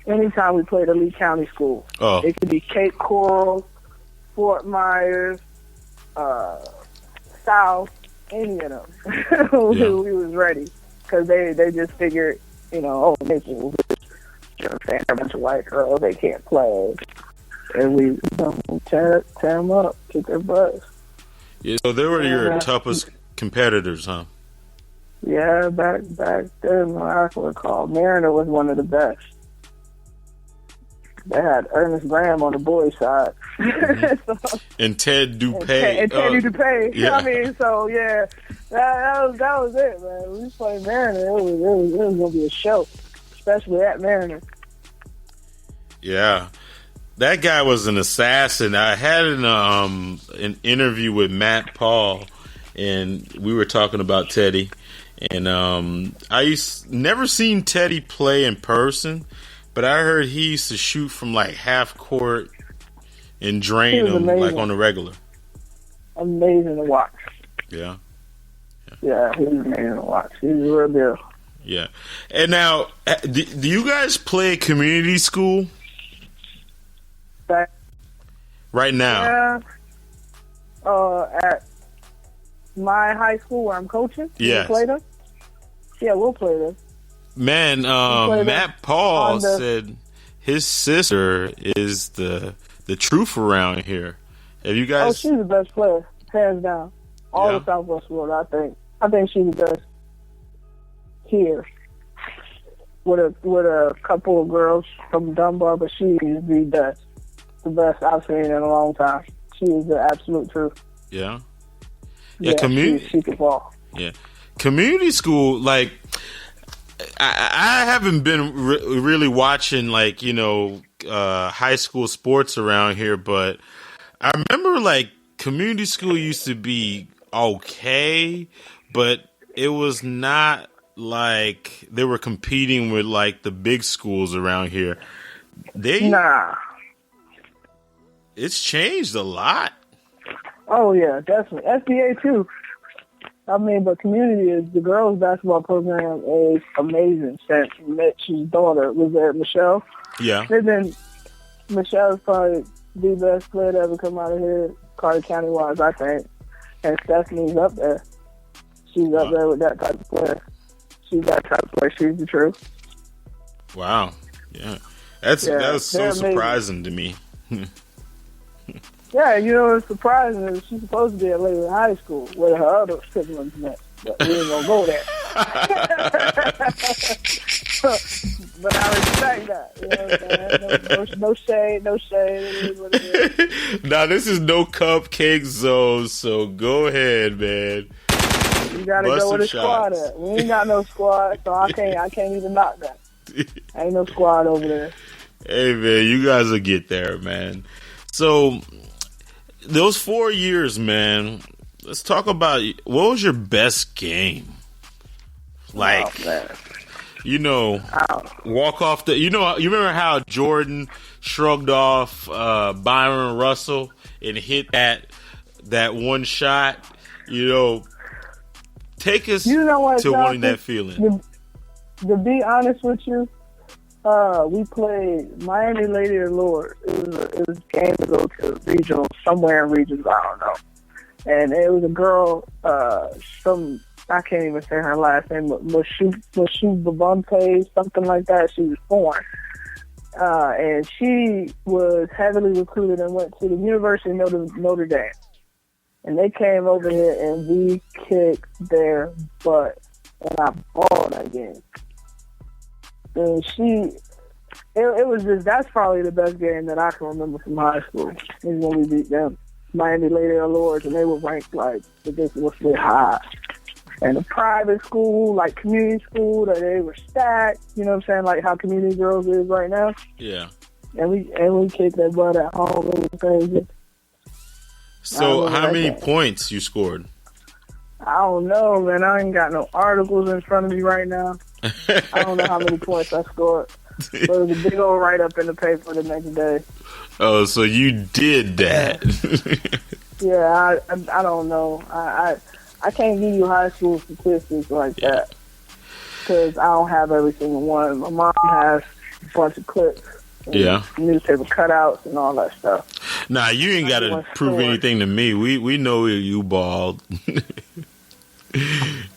Anytime we played at Lee County School. Oh. It could be Cape Coral, Fort Myers, South, any of them. We was ready. Because they just figured, they know what I'm saying, a bunch of white girls, they can't play. And we tear them up, kick their butts. Yeah, so they were your toughest competitors, huh? Yeah, back then, I can recall, Mariner was one of the best. They had Ernest Graham on the boys' side. Mm-hmm. So, and Ted Dupay. And Teddy Dupay. Yeah. I mean, so, yeah, that was it, man. When we played Mariner, it was going to be a show, especially at Mariner. Yeah. That guy was an assassin. I had an interview with Matt Paul, and we were talking about Teddy. And I never seen Teddy play in person, but I heard he used to shoot from like half court and drain them like on the regular. Amazing to watch. Yeah. Yeah, he was amazing to watch. He was a real deal. Yeah. And now, do you guys play community school? Right now? Yeah. At my high school where I'm coaching? Yes. We'll play them? Yeah, we'll play them. Man, Matt Paul said his sister is the truth around here. Have you guys? Oh, she's the best player, hands down. All of Southwest Florida, I think. I think she's the best here. With a couple of girls from Dunbar, but she is the best. The best I've seen in a long time. She is the absolute truth. Yeah. Yeah, she can ball. Yeah. Community school, like, I haven't been really watching, like, high school sports around here, but I remember, like, community school used to be okay, but it was not like they were competing with, like, the big schools around here. Nah. It's changed a lot. Oh, yeah, definitely. SBA, too. I mean, but community the girls' basketball program is amazing since Mitch's daughter was there, Michelle. Yeah. And then Michelle's probably the best player to ever come out of here, Carter County-wise, I think. And Stephanie's up there. She's up there with that type of player. She's that type of player. She's the truth. Wow. Yeah. That was so surprising to me. Yeah, it's surprising that she's supposed to be at Lakewood High School where her other siblings met. But we ain't going to go there. But I respect that. You know what I'm saying? No shade. It is what it is. Now, this is no cupcake zone, so go ahead, man. You got to go with a squad at. We ain't got no squad, so I can't even knock that. Ain't no squad over there. Hey, man, you guys will get there, man. So, those 4 years, man, let's talk about what was your best game? Like, walk off the. You remember how Jordan shrugged off Byron Russell and hit that one shot? Take us to wanting that feeling. To be honest with you, we played Miami Lady Lord. It was a game to go to regional, somewhere in regions, I don't know. and it was a girl. I can't even say her last name, but Mashu Babante, something like that. She was foreign. And she was heavily recruited and went to the University of Notre Dame. And they came over here and we kicked their butt. And I balled that game. And it was just, that's probably the best game that I can remember from high school. Is when we beat them. Miami Lady Allures, and they were ranked like ridiculously high. And a private school, like community school, that they were stacked. You know what I'm saying? Like how community girls is right now. Yeah. And we kicked that butt at home. It was crazy. So how many points you scored? I don't know, man. I ain't got no articles in front of me right now. I don't know how many points I scored. But it was a big old write-up in the paper the next day. Oh, so you did that. Yeah, I don't know. I can't give you high school statistics like that because I don't have every single one. My mom has a bunch of clips, and newspaper cutouts, and all that stuff. Nah, you ain't got to prove anything to me. We know you balled.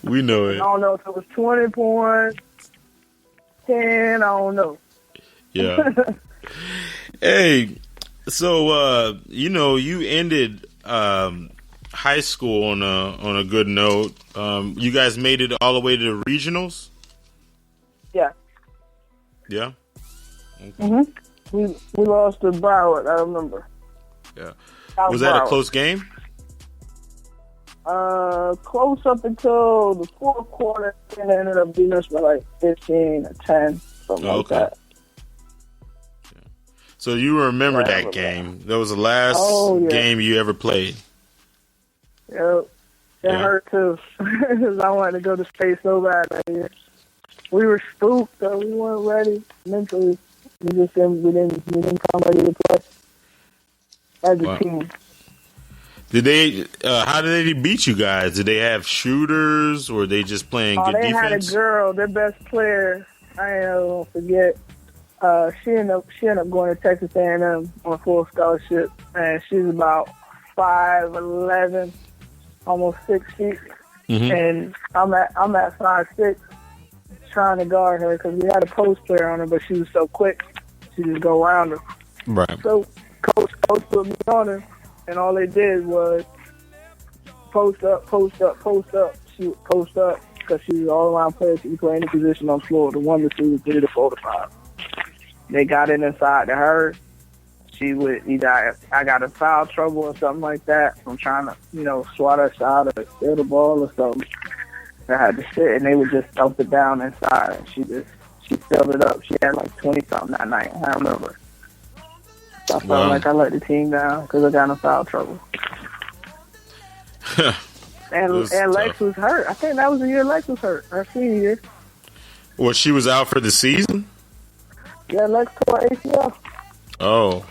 We know it. I don't know if it was 20 points, 10. I don't know. Yeah. Hey, so you ended high school on a good note. You guys made it all the way to the regionals? Yeah. Yeah? Okay. We lost to Broward, I remember. Yeah. South Was that Broward. a close game? Close up until the fourth quarter, and it ended up beating us by like 15 or 10, something like that. Yeah. So you remember that game? That was the last game you ever played. Yep. It hurt too. Because I wanted to go to state so bad that year. We were spooked though. We weren't ready mentally. We didn't come ready to play as a team. Did they? How did they beat you guys? Did they have shooters, or were they just playing good defense? They had a girl, their best player. I won't forget. She ended up going to Texas A&M on full scholarship, and she's about 5'11", almost 6 feet. Mm-hmm. And I'm at 5'6", trying to guard her because we had a post player on her, but she was so quick, she just go around her. Right. So coach put me on her, and all they did was post up. She would post up because she was an all-around player. She could play any position on the floor, the 1 to 2, the 3 to 4 to 5. They got it inside to her. She would either I got in foul trouble or something like that from trying to, swat her shot or steal the ball or something. I had to sit, and they would just dump it down inside. And she filled it up. She had like 20-something that night. I remember. So I felt like I let the team down because I got in foul trouble. and Lex was hurt. I think that was the year Lex was hurt, her senior year. Well, she was out for the season? Yeah, Lex tore ACL. Oh,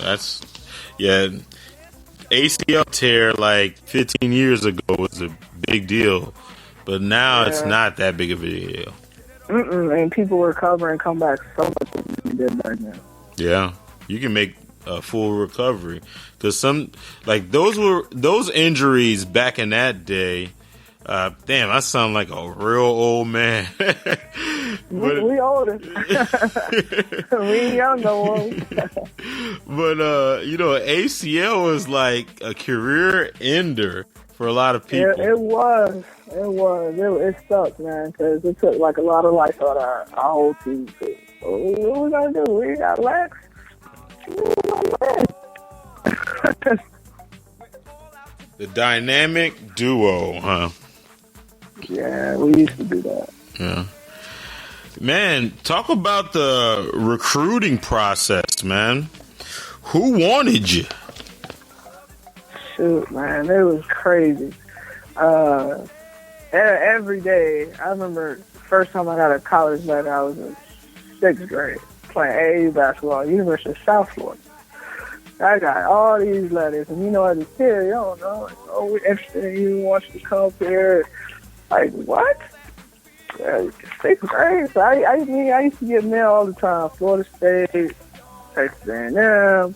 that's... Yeah, ACL tear like 15 years ago was a big deal. But now it's not that big of a deal. And people recover and come back so much than they did back then. Yeah, you can make a full recovery because those injuries back in that day. Damn, I sound like a real old man. We older. We ain't young no more. But ACL was like a career ender for a lot of people. It was. It sucked, man, because it took like a lot of life out of our whole team. So what we gonna do? We got Lex. The dynamic duo, huh? Yeah, we used to do that. Yeah. Man, talk about the recruiting process, man. Who wanted you? Shoot, man, it was crazy. Every day, I remember the first time I got a college letter, I was in 6th grade, playing AAU basketball at University of South Florida. I got all these letters, and as a kid, you don't know, we're interested in you, want you to come up here. Like, what? 6th grade? So I used to get mail all the time. Florida State, Texas A&M,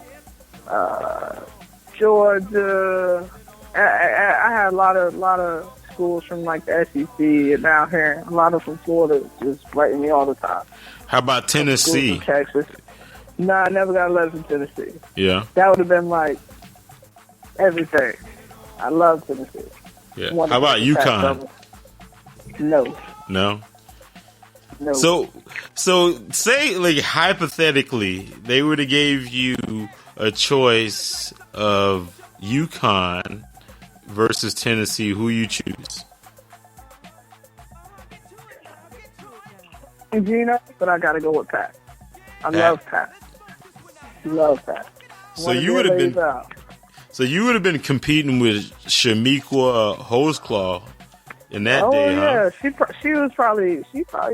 Georgia, I had a lot of schools from like the SEC and down here. A lot of from Florida just writing me all the time. How about Tennessee? Texas. No, I never got a letter from Tennessee. Yeah. That would have been like everything. I love Tennessee. Yeah. How about UConn? No. No. No. So say like hypothetically they would have gave you a choice of UConn versus Tennessee. Who you choose? Gina, but I gotta go with Pat. I love Pat. Love Pat. So you would have been. So you would have been competing with Shamiqua Hoseclaw in that day, huh? Oh yeah, she probably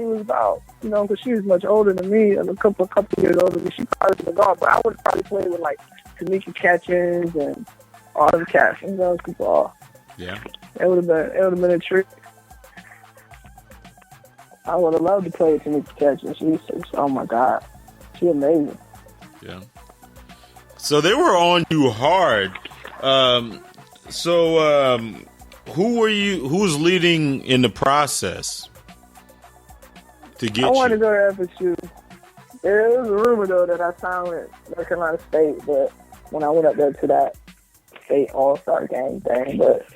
was about, because she was much older than me, and a couple years older than me. She probably would have gone, but I would have probably played with like Tamika Catchings and all them cats. Those people. Yeah. It would have been a treat. I would have loved to play with Tamika Catchings. Oh my God, she's amazing. Yeah. So they were on you hard. Who was leading in the process to get you? I wanted to go to FSU. There was a rumor though that I signed with North Carolina State, but when I went up there to that state all-star game thing, but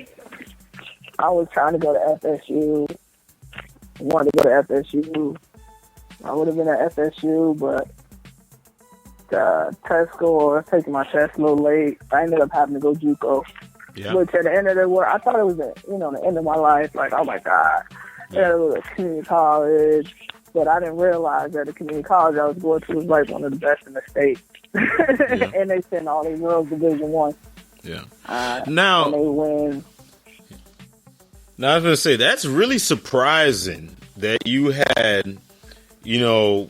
I was trying to go to FSU. Wanted to go to FSU. I would have been at FSU, but the test score, taking my test a little late. I ended up having to go JUCO. Yeah. Which at the end of the world, I thought it was the end of my life. Like, oh my God, it was a community college, but I didn't realize that the community college I was going to was like one of the best in the state, and they send all these girls Division I. Yeah. Now and they win. Now I was gonna say that's really surprising that you had, a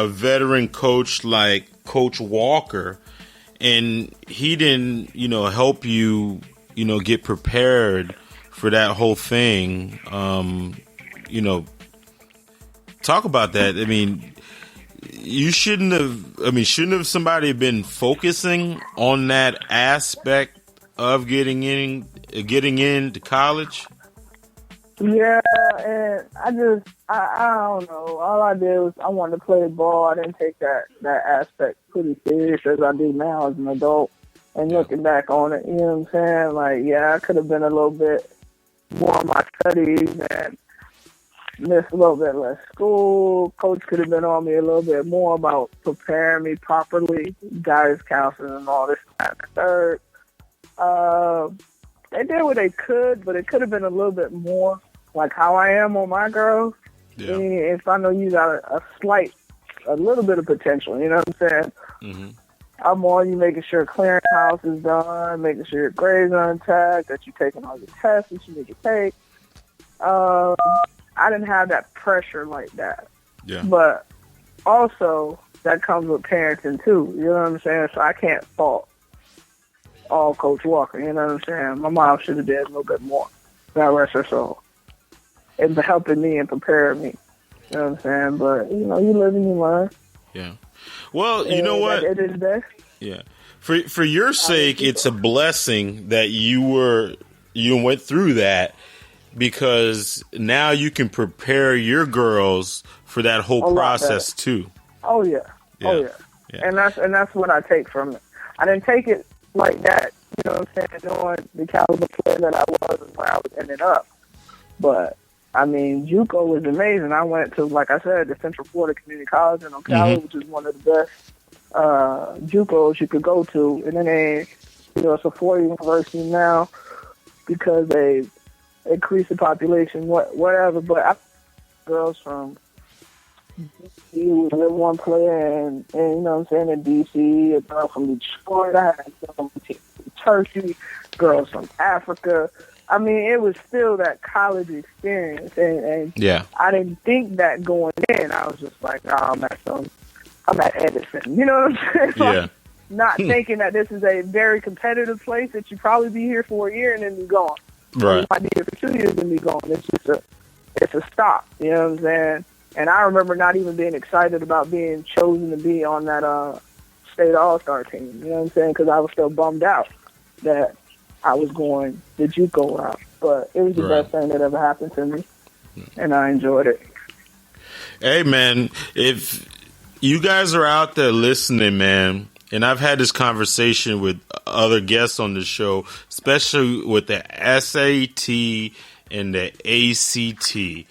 veteran coach like Coach Walker, and he didn't, help you, get prepared for that whole thing. Talk about that. I mean, shouldn't have somebody been focusing on that aspect of getting into college? Yeah, and I don't know. All I did was I wanted to play ball. I didn't take that aspect pretty serious as I do now as an adult. And looking back on it, you know what I'm saying? Like, yeah, I could have been a little bit more on my studies and missed a little bit less school. Coach could have been on me a little bit more about preparing me properly, guidance counseling and all this and the third. They did what they could, but it could have been a little bit more. Like how I am on my girls. Yeah. If I know you got a little bit of potential, you know what I'm saying? Mm-hmm. I'm on you making sure clearinghouse is done, making sure your grades are intact, that you're taking all your tests that you need to take. I didn't have that pressure like that. Yeah. But also, that comes with parenting too, you know what I'm saying? So I can't fault all Coach Walker, you know what I'm saying? My mom should have did a little bit more. God rest her soul. It's helping me and preparing me. You know what I'm saying? But, you live and you learn. Yeah. Well, you know what? It is best. Yeah. For your sake, it's a blessing that you went through that, because now you can prepare your girls for that whole process too. Oh yeah. Oh yeah. And that's what I take from it. I didn't take it like that, you know what I'm saying, knowing the caliber player that I was and where I was ending up. But I mean, JUCO was amazing. I went to, like I said, the Central Florida Community College in Ocala, which is one of the best JUCOs you could go to. And then it's a 4 university now because they increased the population, whatever. But I girls from D.C. was one player, and you know what I'm saying, in D.C., a girl from Detroit, I had a girl from Turkey, girls from Africa. I mean, it was still that college experience, and I didn't think that going in. I was just like, oh, I'm at Edison. You know what I'm saying? Yeah. Like, not thinking that this is a very competitive place that you probably be here for a year and then be gone. Right. You might be here for 2 years and be gone. It's just it's a stop. You know what I'm saying? And I remember not even being excited about being chosen to be on that state all-star team. You know what I'm saying? Because I was still bummed out that I was going the JUCO route. But it was the Right. best thing that ever happened to me, and I enjoyed it. Hey, man, if you guys are out there listening, man, and I've had this conversation with other guests on the show, especially with the SAT and the ACT.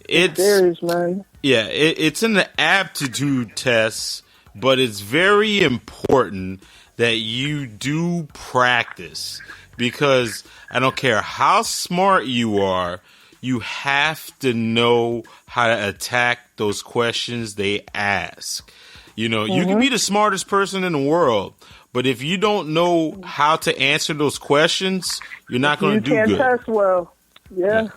It's Serious, man. Yeah, it's in the aptitude tests, but it's very important that you do practice because I don't care how smart you are, you have to know how to attack those questions they ask. You know, you can be the smartest person in the world, but if you don't know how to answer those questions, you're not going to do good. You can't test well. Yeah.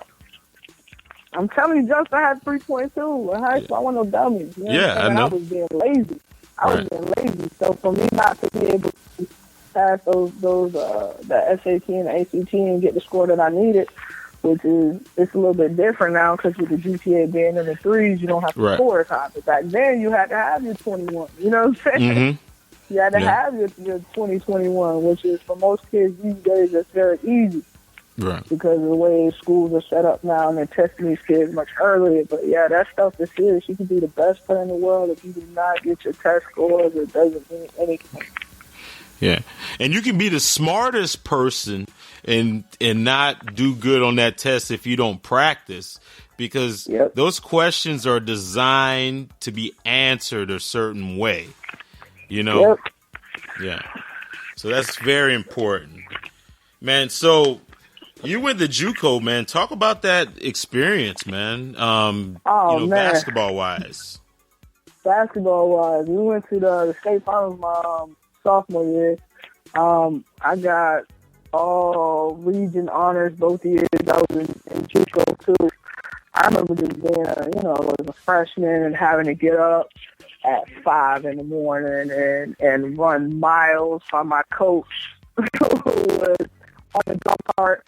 I'm telling you, Justin, I had 3.2 in high school. I wasn't no dummy. You know Yeah, what I'm saying? I know. I was being lazy. I was being lazy. So for me not to be able to pass those the SAT and the ACT and get the score that I needed, which is it's a little bit different now because with the GPA being in the threes, you don't have to score as high. But back then, you had to have your 21. You know what I'm saying? Mm-hmm. You had to have your 2021, which is for most kids these days, it's very easy. Right. Because of the way schools are set up now and they're testing these kids much earlier. But yeah, that stuff is serious. You can be the best player in the world if you do not get your test scores, it doesn't mean anything. Yeah. And you can be the smartest person and not do good on that test if you don't practice because those questions are designed to be answered a certain way. You know? Yeah. So that's very important. Man, so you went to JUCO, man. Talk about that experience, man. Man. Basketball-wise. Basketball-wise, we went to the state finals my sophomore year. I got all region honors both years. I was in JUCO, too. I remember just being, as a freshman and having to get up at 5 in the morning and run miles from my coach who was on the golf cart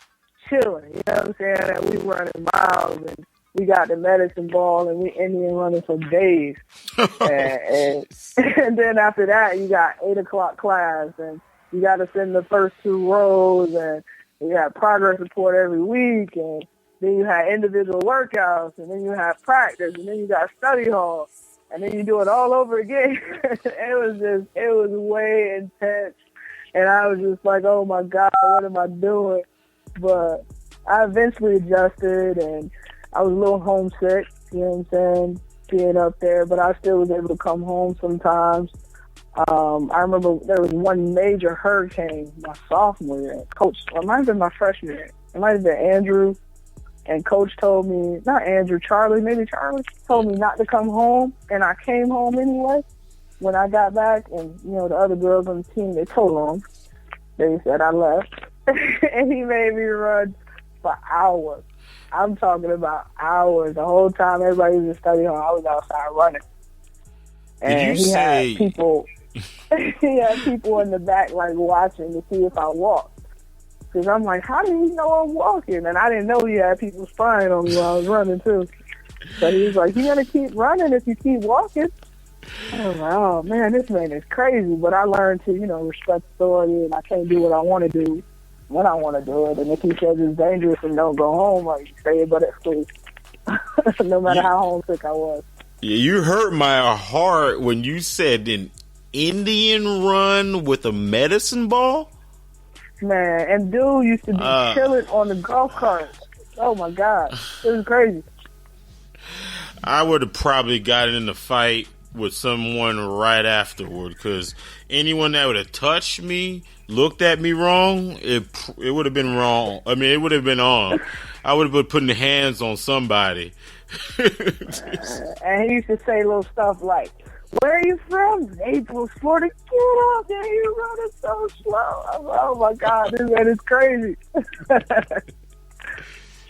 chilling, you know what I'm saying? And we running miles and we got the medicine ball and we Indian running for days. and then after that, you got 8 o'clock class and you got to send the first 2 rows and you got progress report every week and then you had individual workouts and then you had practice and then you got study hall and then you do it all over again. It was way intense. And I was just like, oh my God, what am I doing? But I eventually adjusted, and I was a little homesick, you know what I'm saying, being up there, but I still was able to come home sometimes. I remember there was one major hurricane my sophomore year. Coach, it might have been my freshman year. It might have been Andrew, and Coach told me, not Andrew, Charlie told me not to come home, and I came home anyway. When I got back, and, the other girls on the team, they told him, they said I left. And he made me run for hours. I'm talking about hours. The whole time everybody was in study hall, I was outside running. And had people, he had people in the back like watching to see if I walked. Because I'm like, how do you know I'm walking? And I didn't know he had people spying on me while I was running too. So he was like, you're going to keep running if you keep walking. I was like, oh man, this man is crazy. But I learned to, respect authority and I can't do what I want to do when I want to do it. And if he says it's dangerous and don't go home, like, stay but at school. No matter how homesick I was. Yeah, you hurt my heart when you said an Indian run with a medicine ball. Man, and dude used to be chilling on the golf cart. Oh my God, it was crazy. I would have probably gotten in a fight with someone right afterward because anyone that would have touched me, looked at me wrong, it would have been wrong. I mean, it would have been on. I would have been putting hands on somebody. And he used to say little stuff like, where are you from? Naples, Florida. Get out there, you're running so slow. I'm like, oh my God, this man is crazy.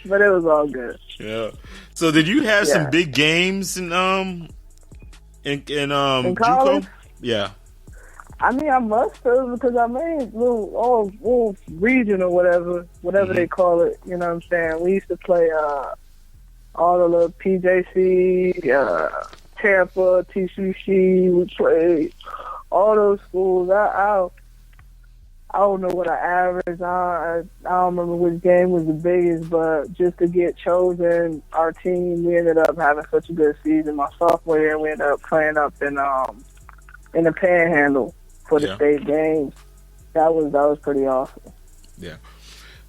But it was all good. Yeah. So did you have some big games in college? JUCO? Yeah. I mean, I must have because I made little region or whatever they call it. You know what I'm saying? We used to play all the little PJC, Tampa, TCC. We played all those schools. I don't know what I averaged. I don't remember which game was the biggest, but just to get chosen, our team, we ended up having such a good season. My sophomore year, we ended up playing up in the Panhandle for the Yeah. state games. That was pretty awesome. Yeah.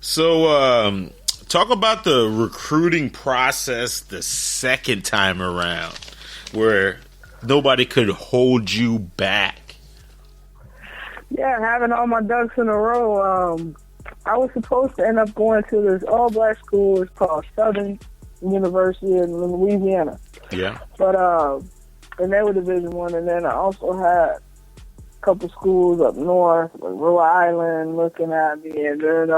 So, talk about the recruiting process the second time around, where nobody could hold you back. Yeah, having all my ducks in a row. I was supposed to end up going to this all-black school. It's called Southern University in Louisiana. Yeah. But and they were Division I, and then I also had a couple schools up north, like Rhode Island, looking at me, and then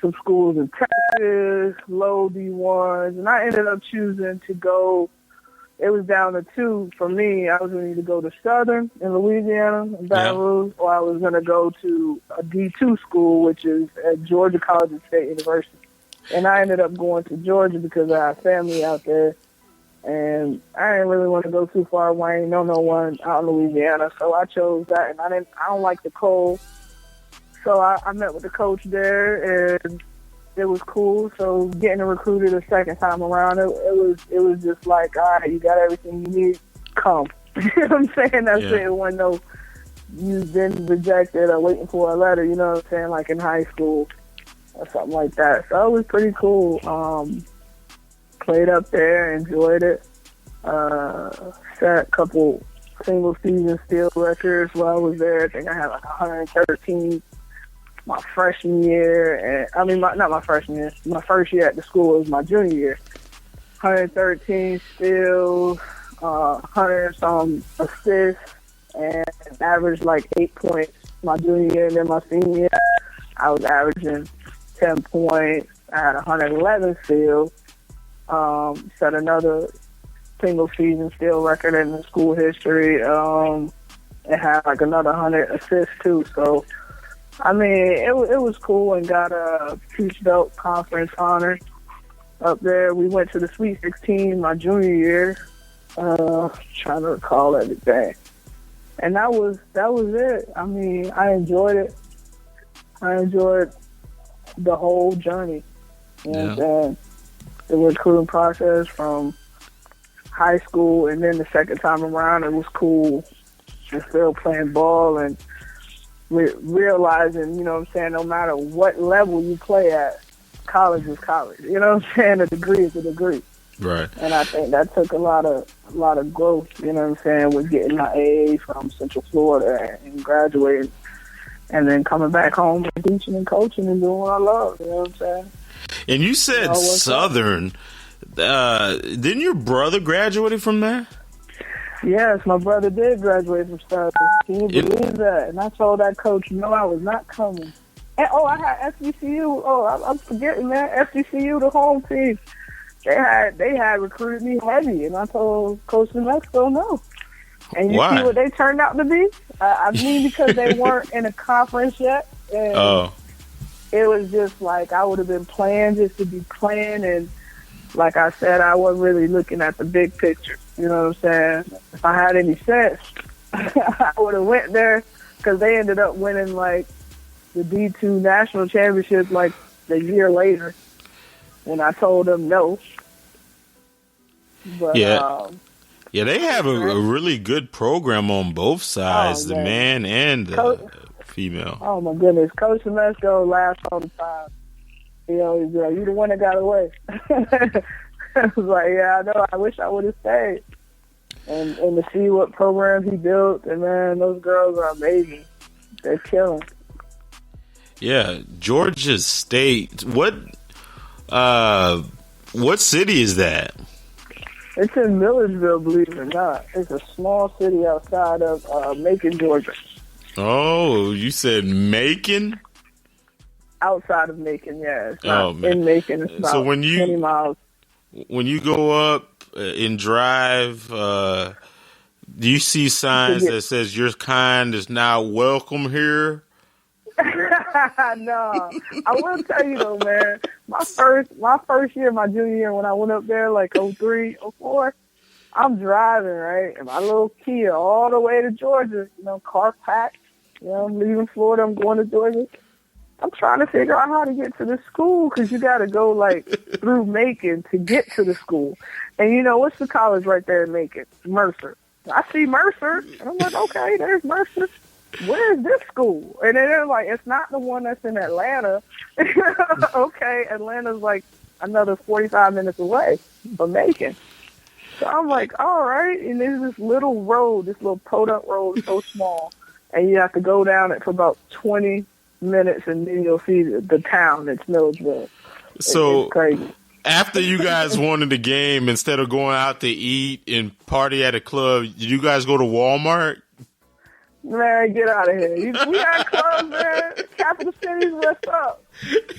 some schools in Texas, low D1s, and I ended up choosing to go. It was down to two for me. I was going to either go to Southern in Louisiana, in Baton Rouge, or I was going to go to a D2 school, which is at Georgia College and State University. And I ended up going to Georgia because I have family out there. And I didn't really want to go too far away. I ain't know no one out in Louisiana, so I chose that. And I don't like the cold. So I met with the coach there, and it was cool. So getting recruited a second time around, it was just like, all right, you got everything you need, come. You know what I'm saying? That's it. It wasn't no, you've been rejected or waiting for a letter, you know what I'm saying, like in high school or something like that. So it was pretty cool. Played up there, enjoyed it. Set a couple single season steal records while I was there. I think I had like 113 my freshman year, and not my freshman year. My first year at the school was my junior year. 113 steals, 100 some assists, and averaged like 8 points my junior year. And then my senior year, I was averaging 10 points. I had 111 steals. Set another single season steal record in the school history. It had like another 100 assists too. So, I mean, it was cool, and got a Peach Belt Conference honor up there. We went to the Sweet 16 my junior year. Trying to recall everything, and that was it. I mean, I enjoyed it. I enjoyed the whole journey, and the recruiting process from high school, and then the second time around, it was cool. And still playing ball and realizing, you know what I'm saying, no matter what level you play at, college is college. You know what I'm saying? A degree is a degree. Right. And I think that took a lot of growth, you know what I'm saying, with getting my AA from Central Florida and graduating, and then coming back home and teaching and coaching and doing what I love, you know what I'm saying? And you said Southern. Didn't your brother graduate from there? Yes, my brother did graduate from Southern. Can you believe that? And I told that coach, no, I was not coming. And I had FCCU. I'm forgetting, man. FCCU, the home team. They had recruited me heavy, and I told Coach Mexico no. And you see what they turned out to be? I mean, because they weren't in a conference yet. And it was just like I would have been playing just to be playing, and like I said, I wasn't really looking at the big picture. You know what I'm saying? If I had any sense, I would have went there, because they ended up winning like the D2 national championship like a year later. When I told them no. But, they have a really good program on both sides, the man and the female. Oh my goodness, Coach Semesco laughs all the time. He always be like, "You the one that got away." I was like, yeah, I know. I wish I would have stayed. And to see what program he built, and man, those girls are amazing. They're killing. Yeah, Georgia State. What city is that? It's in Millersville, believe it or not. It's a small city outside of Macon, Georgia. Oh, you said Macon? Outside of Macon, yeah. It's not in Macon. It's about 20 miles. When you go up and drive, do you see signs that says your kind is now welcome here? No, I will tell you though, man. My first year, my junior year, when I went up there, like 03, 04, I'm driving, right, and my little Kia all the way to Georgia, car packed, You know, I'm leaving Florida. I'm going to Georgia. I'm trying to figure out how to get to the school because you got to go like through Macon to get to the school. And you know, what's the college right there in Macon? Mercer. I see Mercer, and I'm like, okay, there's Mercer. Where is this school? And then they're like, it's not the one that's in Atlanta. Okay, Atlanta's like another 45 minutes away from Macon. So I'm like, all right. And there's this little road, this little podunk road, so small. And you have to go down it for about 20 minutes, and then you'll see the town. It's Milledgeville. So it's crazy. After you guys won the game, instead of going out to eat and party at a club, did you guys go to Walmart? Man, get out of here. We had clubs, man. Capital Cities, what's up?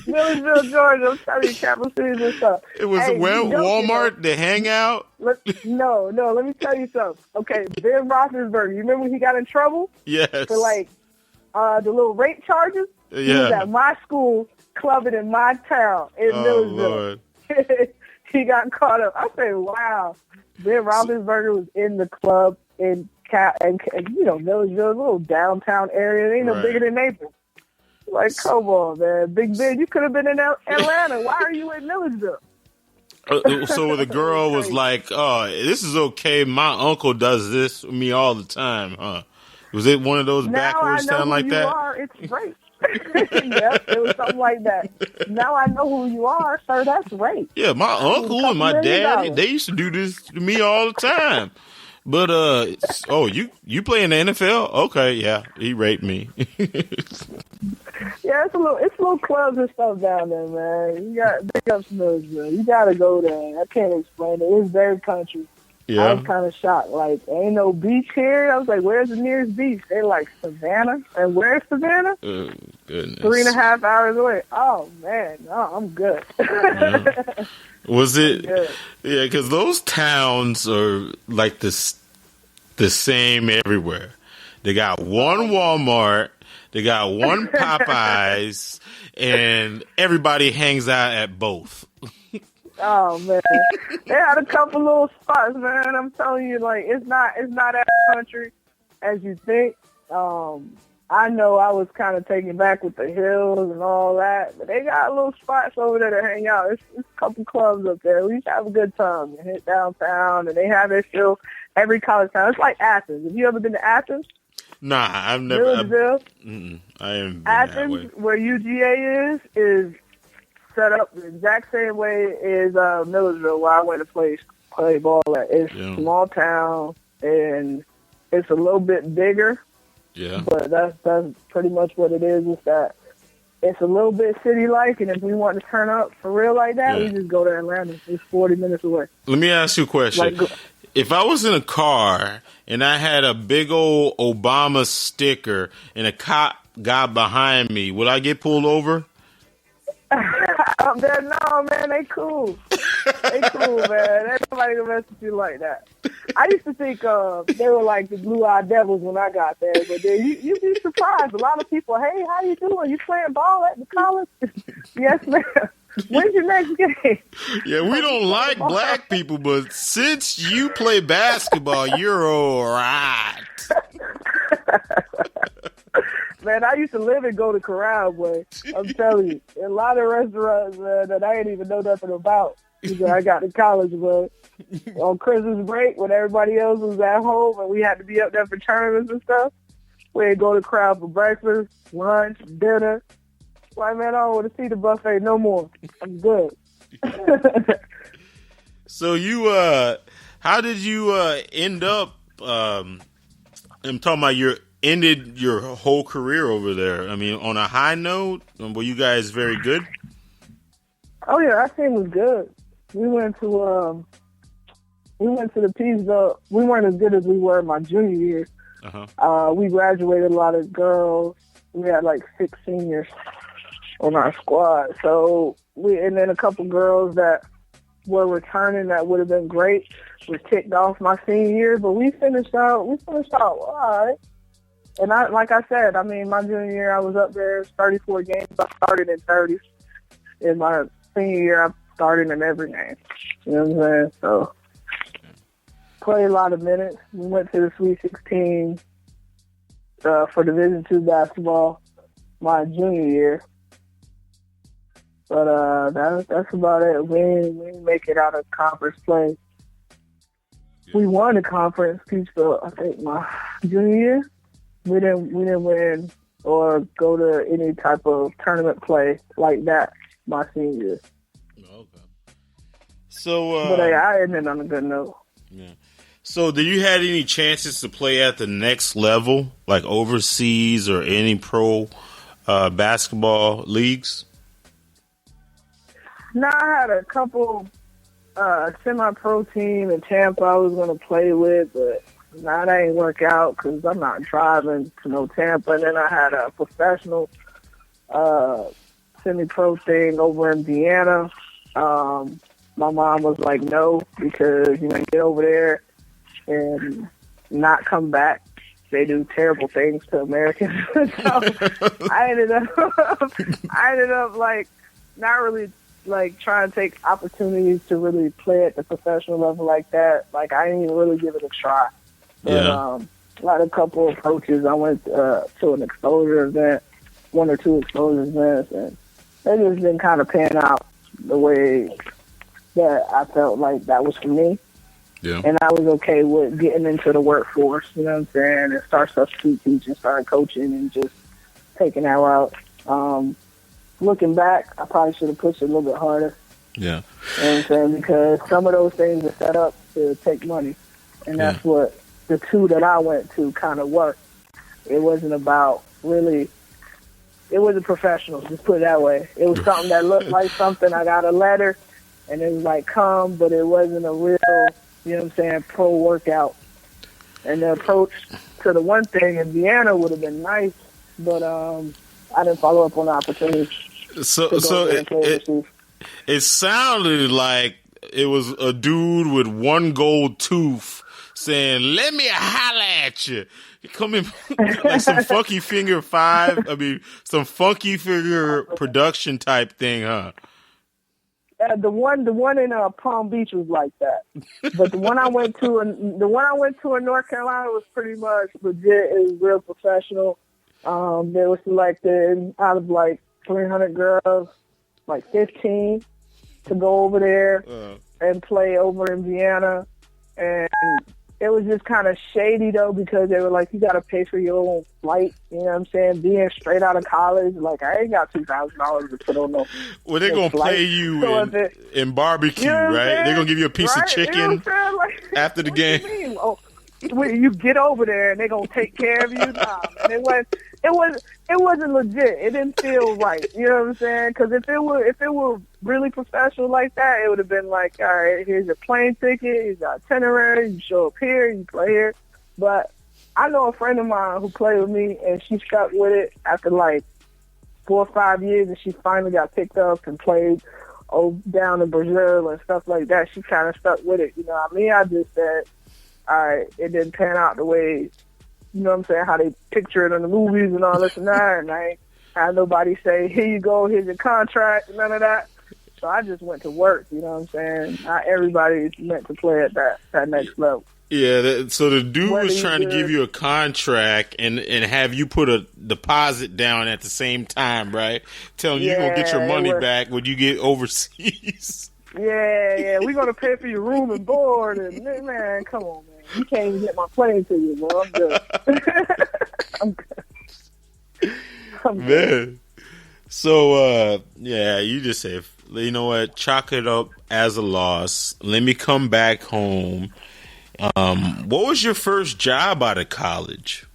Milledgeville, Georgia. I'm telling you, Capital Cities, what's up? It was Walmart to hang out? No, let me tell you something. Okay, Ben Roethlisberger, you remember when he got in trouble? Yes. For, like, the little rape charges? Yeah. He was at my school, clubbing in my town in Milledgeville. Lord. He got caught up. I say, wow. Ben Roethlisberger was in the club in and you know, Milledgeville, a little downtown area. It ain't no bigger than Naples. Like, come on, man. Big Ben, you could have been in Atlanta. Why are you in Milledgeville? So the girl was like, oh, this is okay. My uncle does this with me all the time, huh? Was it one of those backwards sound like that? Now I know who you are. It's rape. Yep, it was something like that. Now I know who you are, sir. That's rape. Yeah, my uncle and my dad, they used to do this to me all the time. But you play in the NFL? Okay, yeah, he raped me. Yeah, it's little clubs and stuff down there, man. You got big up Milledgeville. You gotta go there. I can't explain it. It's very country. Yeah. I was kind of shocked. Like, ain't no beach here. I was like, where's the nearest beach? They're like, Savannah. And where's Savannah? Oh, goodness. 3.5 hours away. Oh, man. No, I'm good. Yeah. Was it? Yeah, because those towns are like the same everywhere. They got one Walmart, they got one Popeyes, and everybody hangs out at both. Oh man, they had a couple little spots, man. I'm telling you, like it's not as country as you think. I know I was kind of taken back with the hills and all that, but they got little spots over there to hang out. It's a couple clubs up there. We used to have a good time and hit downtown, and they have their show every college town. It's like Athens. Have you ever been to Athens? Nah, I've never. I haven't been Athens, that way. where UGA is set up the exact same way as Milledgeville, where I went to play ball at. It's a small town, and it's a little bit bigger. Yeah. But that's pretty much what it is. Is that it's a little bit city-like, and if we want to turn up for real like that, we just go to Atlanta. It's 40 minutes away. Let me ask you a question. If I was in a car and I had a big old Obama sticker and a cop got behind me, would I get pulled over? No, man, they cool. They cool, man. Ain't nobody gonna mess with you like that. I used to think they were like the Blue-Eyed Devils when I got there, but then you'd be surprised. A lot of people, hey, how you doing? You playing ball at the college? Yes, ma'am. When's your next game? Yeah, we don't like black people, but since you play basketball, you're all right. Man, I used to live and go to Krown Roil. I'm telling you, a lot of restaurants, man, that I didn't even know nothing about. Because I got to college, but on Christmas break, when everybody else was at home and we had to be up there for tournaments and stuff, we'd go to Krown for breakfast, lunch, dinner. Like, man, I don't want to see the buffet no more. I'm good. So how did you end up? I'm talking about ended your whole career over there. I mean, on a high note, were you guys very good? Oh yeah, our team was good. We went to the Peace Belt. We weren't as good as we were my junior year. We graduated a lot of girls. We had like 6 seniors on our squad. So and then a couple girls that were returning that would have been great were kicked off my senior year. But we finished out all right. And like I said, I mean, my junior year I was up there 34 games. I started in 30. In my senior year, I started in every game. You know what I'm saying? So played a lot of minutes. We went to the Sweet 16. for Division II basketball my junior year. But that's about it. We didn't make it out of conference play. We won the conference piece for, I think, my junior year. We didn't win or go to any type of tournament play like that my senior year. Okay. So, but I ended on a good note. Yeah. So, did you had any chances to play at the next level, like overseas or any pro basketball leagues? No, I had a couple semi-pro team in Tampa I was going to play with, but that ain't work out because I'm not driving to no Tampa. And then I had a professional semi-pro thing over in Vienna. My mom was like, no, because, get over there and not come back. They do terrible things to Americans. So I ended up like not really like trying to take opportunities to really play at the professional level like that. Like I didn't even really give it a try. But I had a couple of coaches. I went to an exposure event, 1 or 2 exposure events, and they just didn't kind of pan out the way that I felt like that was for me. Yeah. And I was okay with getting into the workforce, you know what I'm saying, and start substitute teaching, start coaching, and just taking that route. Looking back, I probably should have pushed it a little bit harder. Yeah. You know what I'm saying? Because some of those things are set up to take money. And that's what the 2 that I went to kind of worked. It wasn't about really, it wasn't professional, just put it that way. It was something that looked like something. I got a letter, and it was like, come, but it wasn't a real, you know what I'm saying, pro workout. And the approach to the one thing in Vienna would have been nice, but I didn't follow up on the opportunity. So it sounded like it was a dude with one gold tooth saying, "Let me holla at you." Come in like some Funky Finger 5. I mean, some Funky Finger production type thing, huh? The one in Palm Beach was like that, but the one I went to in North Carolina was pretty much legit. It was real professional. They were selected out of like 300 girls, like 15 to go over there and play over in Vienna. And it was just kind of shady, though, because they were like, you got to pay for your own flight. You know what I'm saying? Being straight out of college, like, I ain't got $2,000 to put on no Well, they're going to play you in barbecue, right? They're going to give you a piece of chicken after the game. You mean? Oh, you get over there and they're going to take care of you? Nah, man, it wasn't legit. It didn't feel right. You know what I'm saying? Because if it were really professional like that, it would have been like, all right, here's your plane ticket, here's your itinerary, you show up here, you play here. But I know a friend of mine who played with me, and she stuck with it after like 4 or 5 years, and she finally got picked up and played down in Brazil and stuff like that. She kind of stuck with it. You know what I mean? I just said, all right, it didn't pan out the way, you know what I'm saying, how they picture it in the movies and all this and that, and I ain't had nobody say, here you go, here's your contract, none of that. So I just went to work, you know what I'm saying? Not everybody's meant to play at that next level. Yeah, so the dude was trying to give you a contract and have you put a deposit down at the same time, right? Telling you you're going to get your money back when you get overseas. Yeah, we're going to pay for your room and board. And man, come on, man. You can't even get my plane to you, bro. I'm good. I'm good. Man. So, you just say, you know what, chalk it up as a loss. Let me come back home. What was your first job out of college?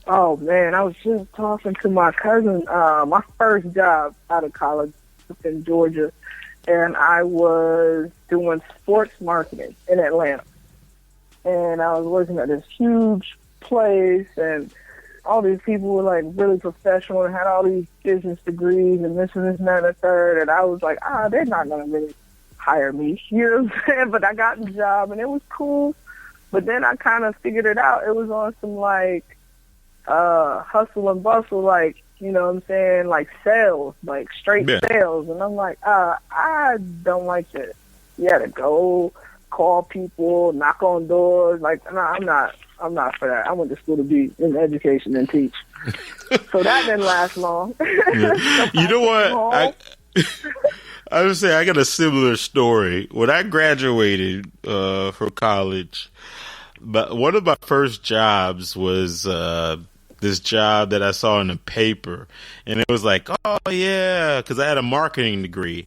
Oh, man, I was just talking to my cousin. My first job out of college was in Georgia, and I was doing sports marketing in Atlanta. And I was working at this huge place, and all these people were like really professional and had all these business degrees and this and this and that and the third. And I was like, they're not going to really hire me. You know what I'm saying? But I got the job, and it was cool. But then I kind of figured it out. It was on some like hustle and bustle, like, you know what I'm saying, like sales, like straight sales. And I'm like, I don't like that. You had to go call people, knock on doors. Like, no, I'm I'm not for that. I went to school to be in education and teach. So that didn't last long. Yeah. You know what? I would say I got a similar story. When I graduated from college, but one of my first jobs was this job that I saw in the paper, and it was like, oh yeah, because I had a marketing degree,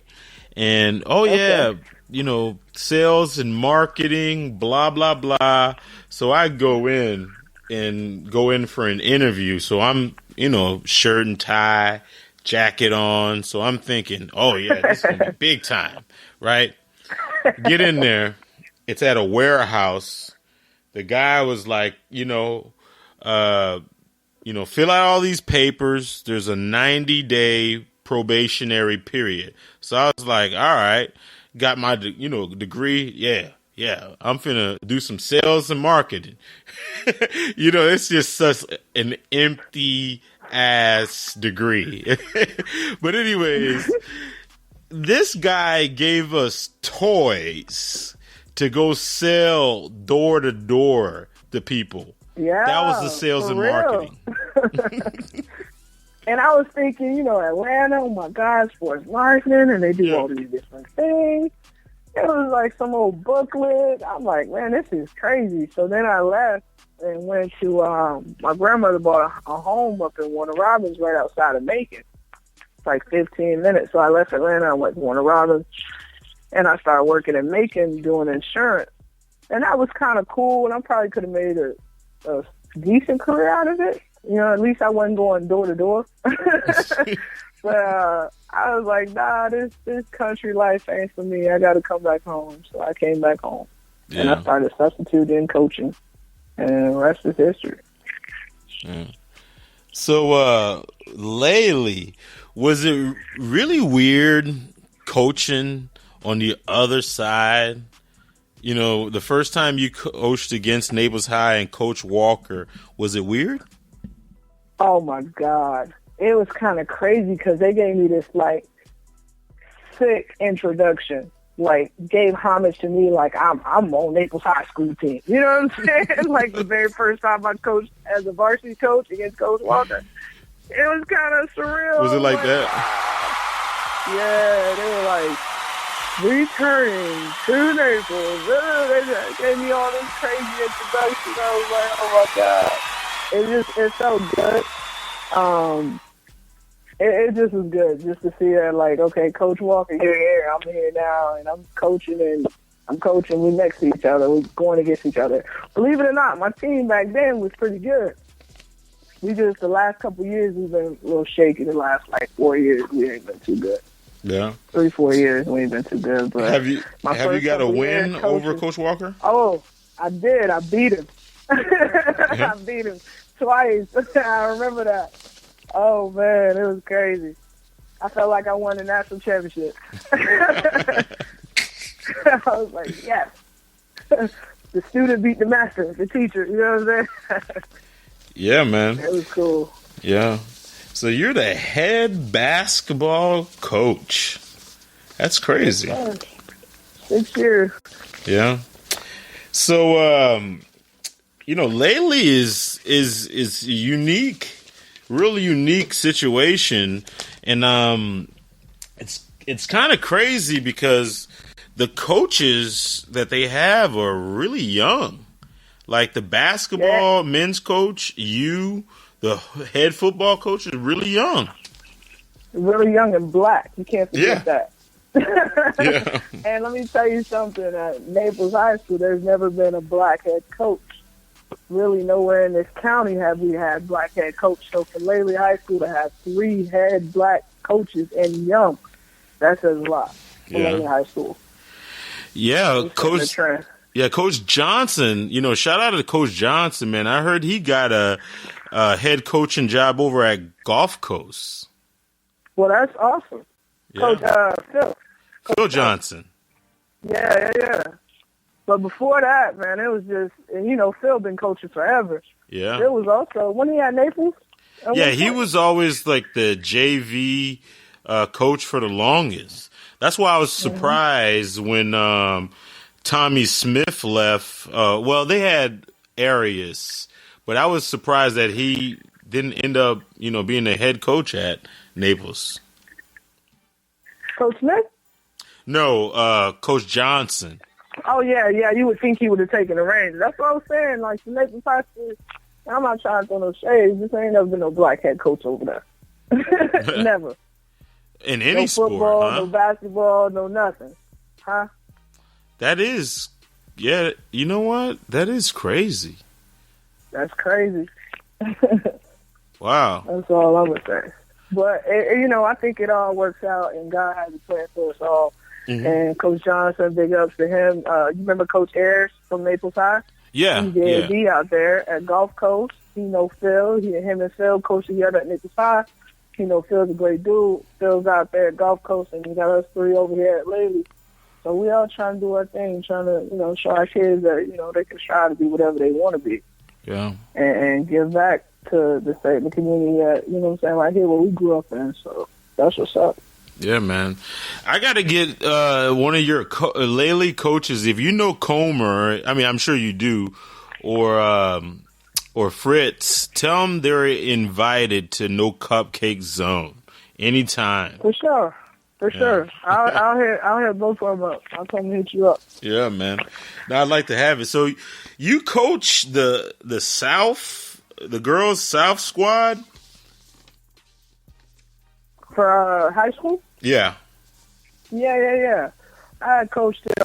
and yeah, sales and marketing, blah blah blah. So I go in for an interview. So I'm, shirt and tie, jacket on. So I'm thinking, oh yeah, this is gonna be big time, right? Get in there. It's at a warehouse. The guy was like, fill out all these papers. There's a 90-day probationary period. So I was like, all right, got my, degree. Yeah, I'm finna do some sales and marketing. It's just such an empty ass degree. But anyways, this guy gave us toys to go sell door to door to people. Yeah, that was the sales and marketing. And I was thinking, Atlanta, oh my God, sports marketing, and they do all these different things. It was like some old booklet. I'm like, man, this is crazy. So then I left and went to, my grandmother bought a home up in Warner Robins right outside of Macon. It's like 15 minutes. So I left Atlanta, I went to Warner Robins, and I started working in Macon doing insurance. And that was kind of cool, and I probably could have made a decent career out of it. At least I wasn't going door to door. But I was like, nah, this country life ain't for me. I got to come back home. So I came back home. Yeah. And I started substituting coaching. And the rest is history. Yeah. So, lately, was it really weird coaching on the other side? The first time you coached against Naples High and Coach Walker, was it weird? Oh, my God. It was kind of crazy because they gave me this, sick introduction. Gave homage to me like I'm on Naples High School team. You know what I'm saying? The very first time I coached as a varsity coach against Coach Walker. It was kind of surreal. Was it like that? Yeah, they were like, returning to Naples. They gave me all this crazy introduction. I was like, oh my God. It felt good. It just was good just to see that, okay, Coach Walker, you're here, I'm here now, and I'm coaching, we're next to each other, we're going against each other. Believe it or not, my team back then was pretty good. The last couple of years, we've been a little shaky. The last, 4 years, we ain't been too good. Yeah. 3-4 years, we ain't been too good. But have you got a win over Coach Walker? Oh, I did. I beat him. Yeah. I beat him twice. I remember that. Oh, man, it was crazy. I felt like I won the national championship. I was like, yes. The student beat the master, the teacher. You know what I'm saying? Yeah, man. It was cool. Yeah. So you're the head basketball coach. That's crazy. 6 years. Yeah. So, lately is unique. Really unique situation, and it's kind of crazy because the coaches that they have are really young. Like the basketball men's coach, the head football coach is really young. Really young and black. You can't forget that. Yeah. And let me tell you something. At Naples High School, there's never been a black head coach. Really nowhere in this county have we had black head coach. So for Laley High School to have 3 head black coaches and young, that says a lot for Laley High School. Yeah, Coach Johnson, shout out to Coach Johnson, man. I heard he got a head coaching job over at Gulf Coast. Well, that's awesome. Yeah. Coach Phil Johnson. Yeah. But before that, man, it was just, and Phil been coaching forever. Yeah. Phil was also, when he at Naples? Yeah, he was always like the JV coach for the longest. That's why I was surprised when Tommy Smith left. Well, they had Arias, but I was surprised that he didn't end up, being the head coach at Naples. Coach Smith? No, Coach Johnson. Oh, yeah. You would think he would have taken the reins. That's what I was saying. Like, the Naples High School, I'm not trying to throw no shade. This ain't never been no black head coach over there. Never. In any no sport, football, huh? no basketball, no nothing. Huh? That is, yeah, you know what? That is crazy. That's crazy. Wow. That's all I'm going to say. But, I think it all works out, and God has a plan for us all. Mm-hmm. And Coach Johnson, big ups to him. You remember Coach Ayers from Naples High? Yeah. He did D out there at Gulf Coast. He know Phil. Him and Phil coached together at Naples High. He know Phil's a great dude. Phil's out there at Gulf Coast, and we got us three over here at Lely. So we all trying to do our thing, trying to, show our kids that, they can strive to be whatever they want to be. Yeah. And give back to the state and the community that, right here where we grew up in. So that's what's up. Yeah, man. I got to get one of your Lely coaches, if you know Comer, I mean, I'm sure you do, or Fritz, tell them they're invited to No Cupcake Zone anytime. For sure. I'll hit both of them up. I'll come hit you up. Yeah, man. Now I'd like to have it. So you coach the South, the girls South squad? For high school? Yeah. Yeah. I coached it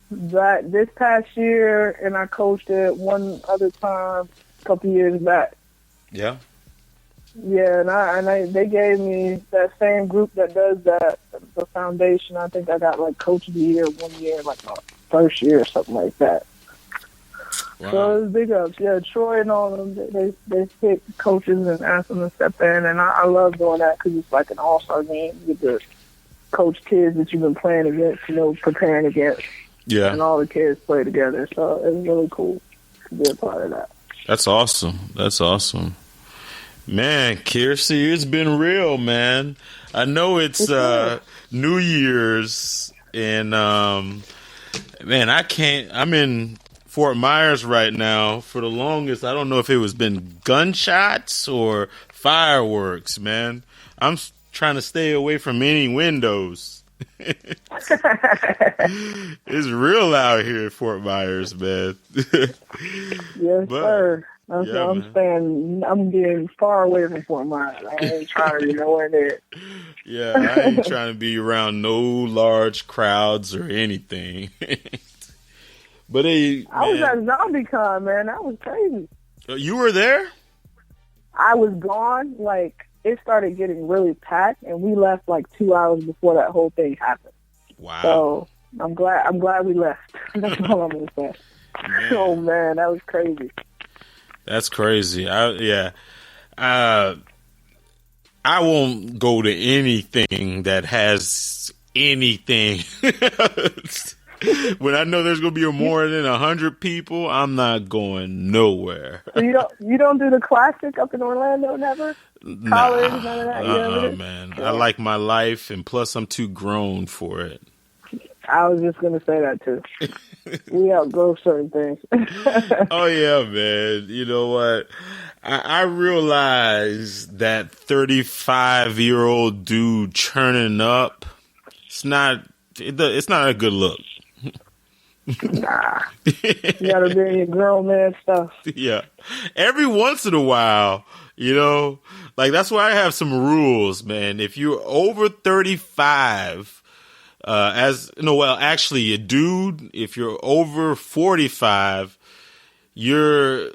this past year, and I coached it one other time a couple years back. Yeah. Yeah, and they gave me that same group that does that, the foundation. I think I got like Coach of the Year one year, like my first year or something like that. Wow. So it was big ups. Yeah, Troy and all of them, they pick coaches and ask them to step in, and I love doing that because it's like an all-star game. You get to coach kids that you've been playing against, preparing against. Yeah. And all the kids play together, so it was really cool to be a part of that. That's awesome. Man, Kiersey, it's been real, man. I know it's New Year's, and man, I'm in Fort Myers right now. For the longest, I don't know if it was been gunshots or fireworks, man. I'm trying to stay away from any windows. It's real out here in Fort Myers, man. Yes, sir. I'm getting far away from Fort Myers. I ain't trying to be nowhere near. Yeah, I ain't trying to be around no large crowds or anything. But I was at ZombieCon, man. That was crazy. You were there? I was gone. Like, it started getting really packed, and we left like 2 hours before that whole thing happened. Wow. So I'm glad we left. That's all I'm gonna say. Man. Oh man, that was crazy. That's crazy. I won't go to anything that has anything. When I know there's gonna be more than 100 people, I'm not going nowhere. So you don't do the classic up in Orlando, never? College, none of that. Man. Yeah. I like my life, and plus I'm too grown for it. I was just gonna say that too. We outgrow certain things. Oh yeah, man. You know what? I realize that 35-year-old dude churning up. It's not a good look. Nah, you gotta be in your grown man stuff. Yeah, every once in a while, like that's why I have some rules, man. If you're over 35, actually, a dude, if you're over 45, you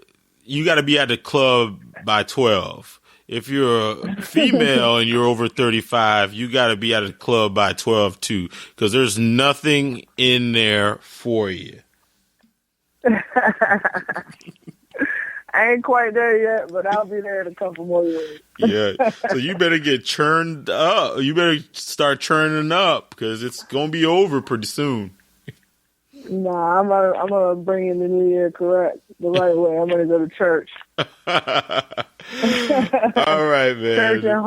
got to be at the club by 12. If you're a female and you're over 35, you got to be at a club by 12 too, because there's nothing in there for you. I ain't quite there yet, but I'll be there in a couple more years. Yeah, so you better get churned up. You better start churning up because it's gonna be over pretty soon. Nah, I'm gonna bring in the new year correct, the right way. I'm gonna go to church. All right, man. Church at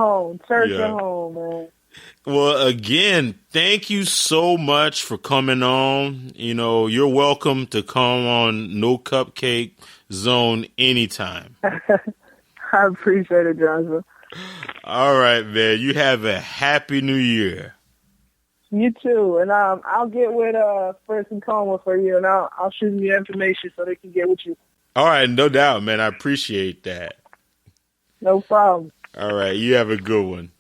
home, man. Well, again, thank you so much for coming on. You know, you're welcome to come on No Cupcake Zone anytime. I appreciate it, Johnson. All right, man. You have a happy new year. You too, and I'll get with First and Coma for you, and I'll shoot you information so they can get with you. All right, no doubt, man. I appreciate that. No problem. All right, you have a good one.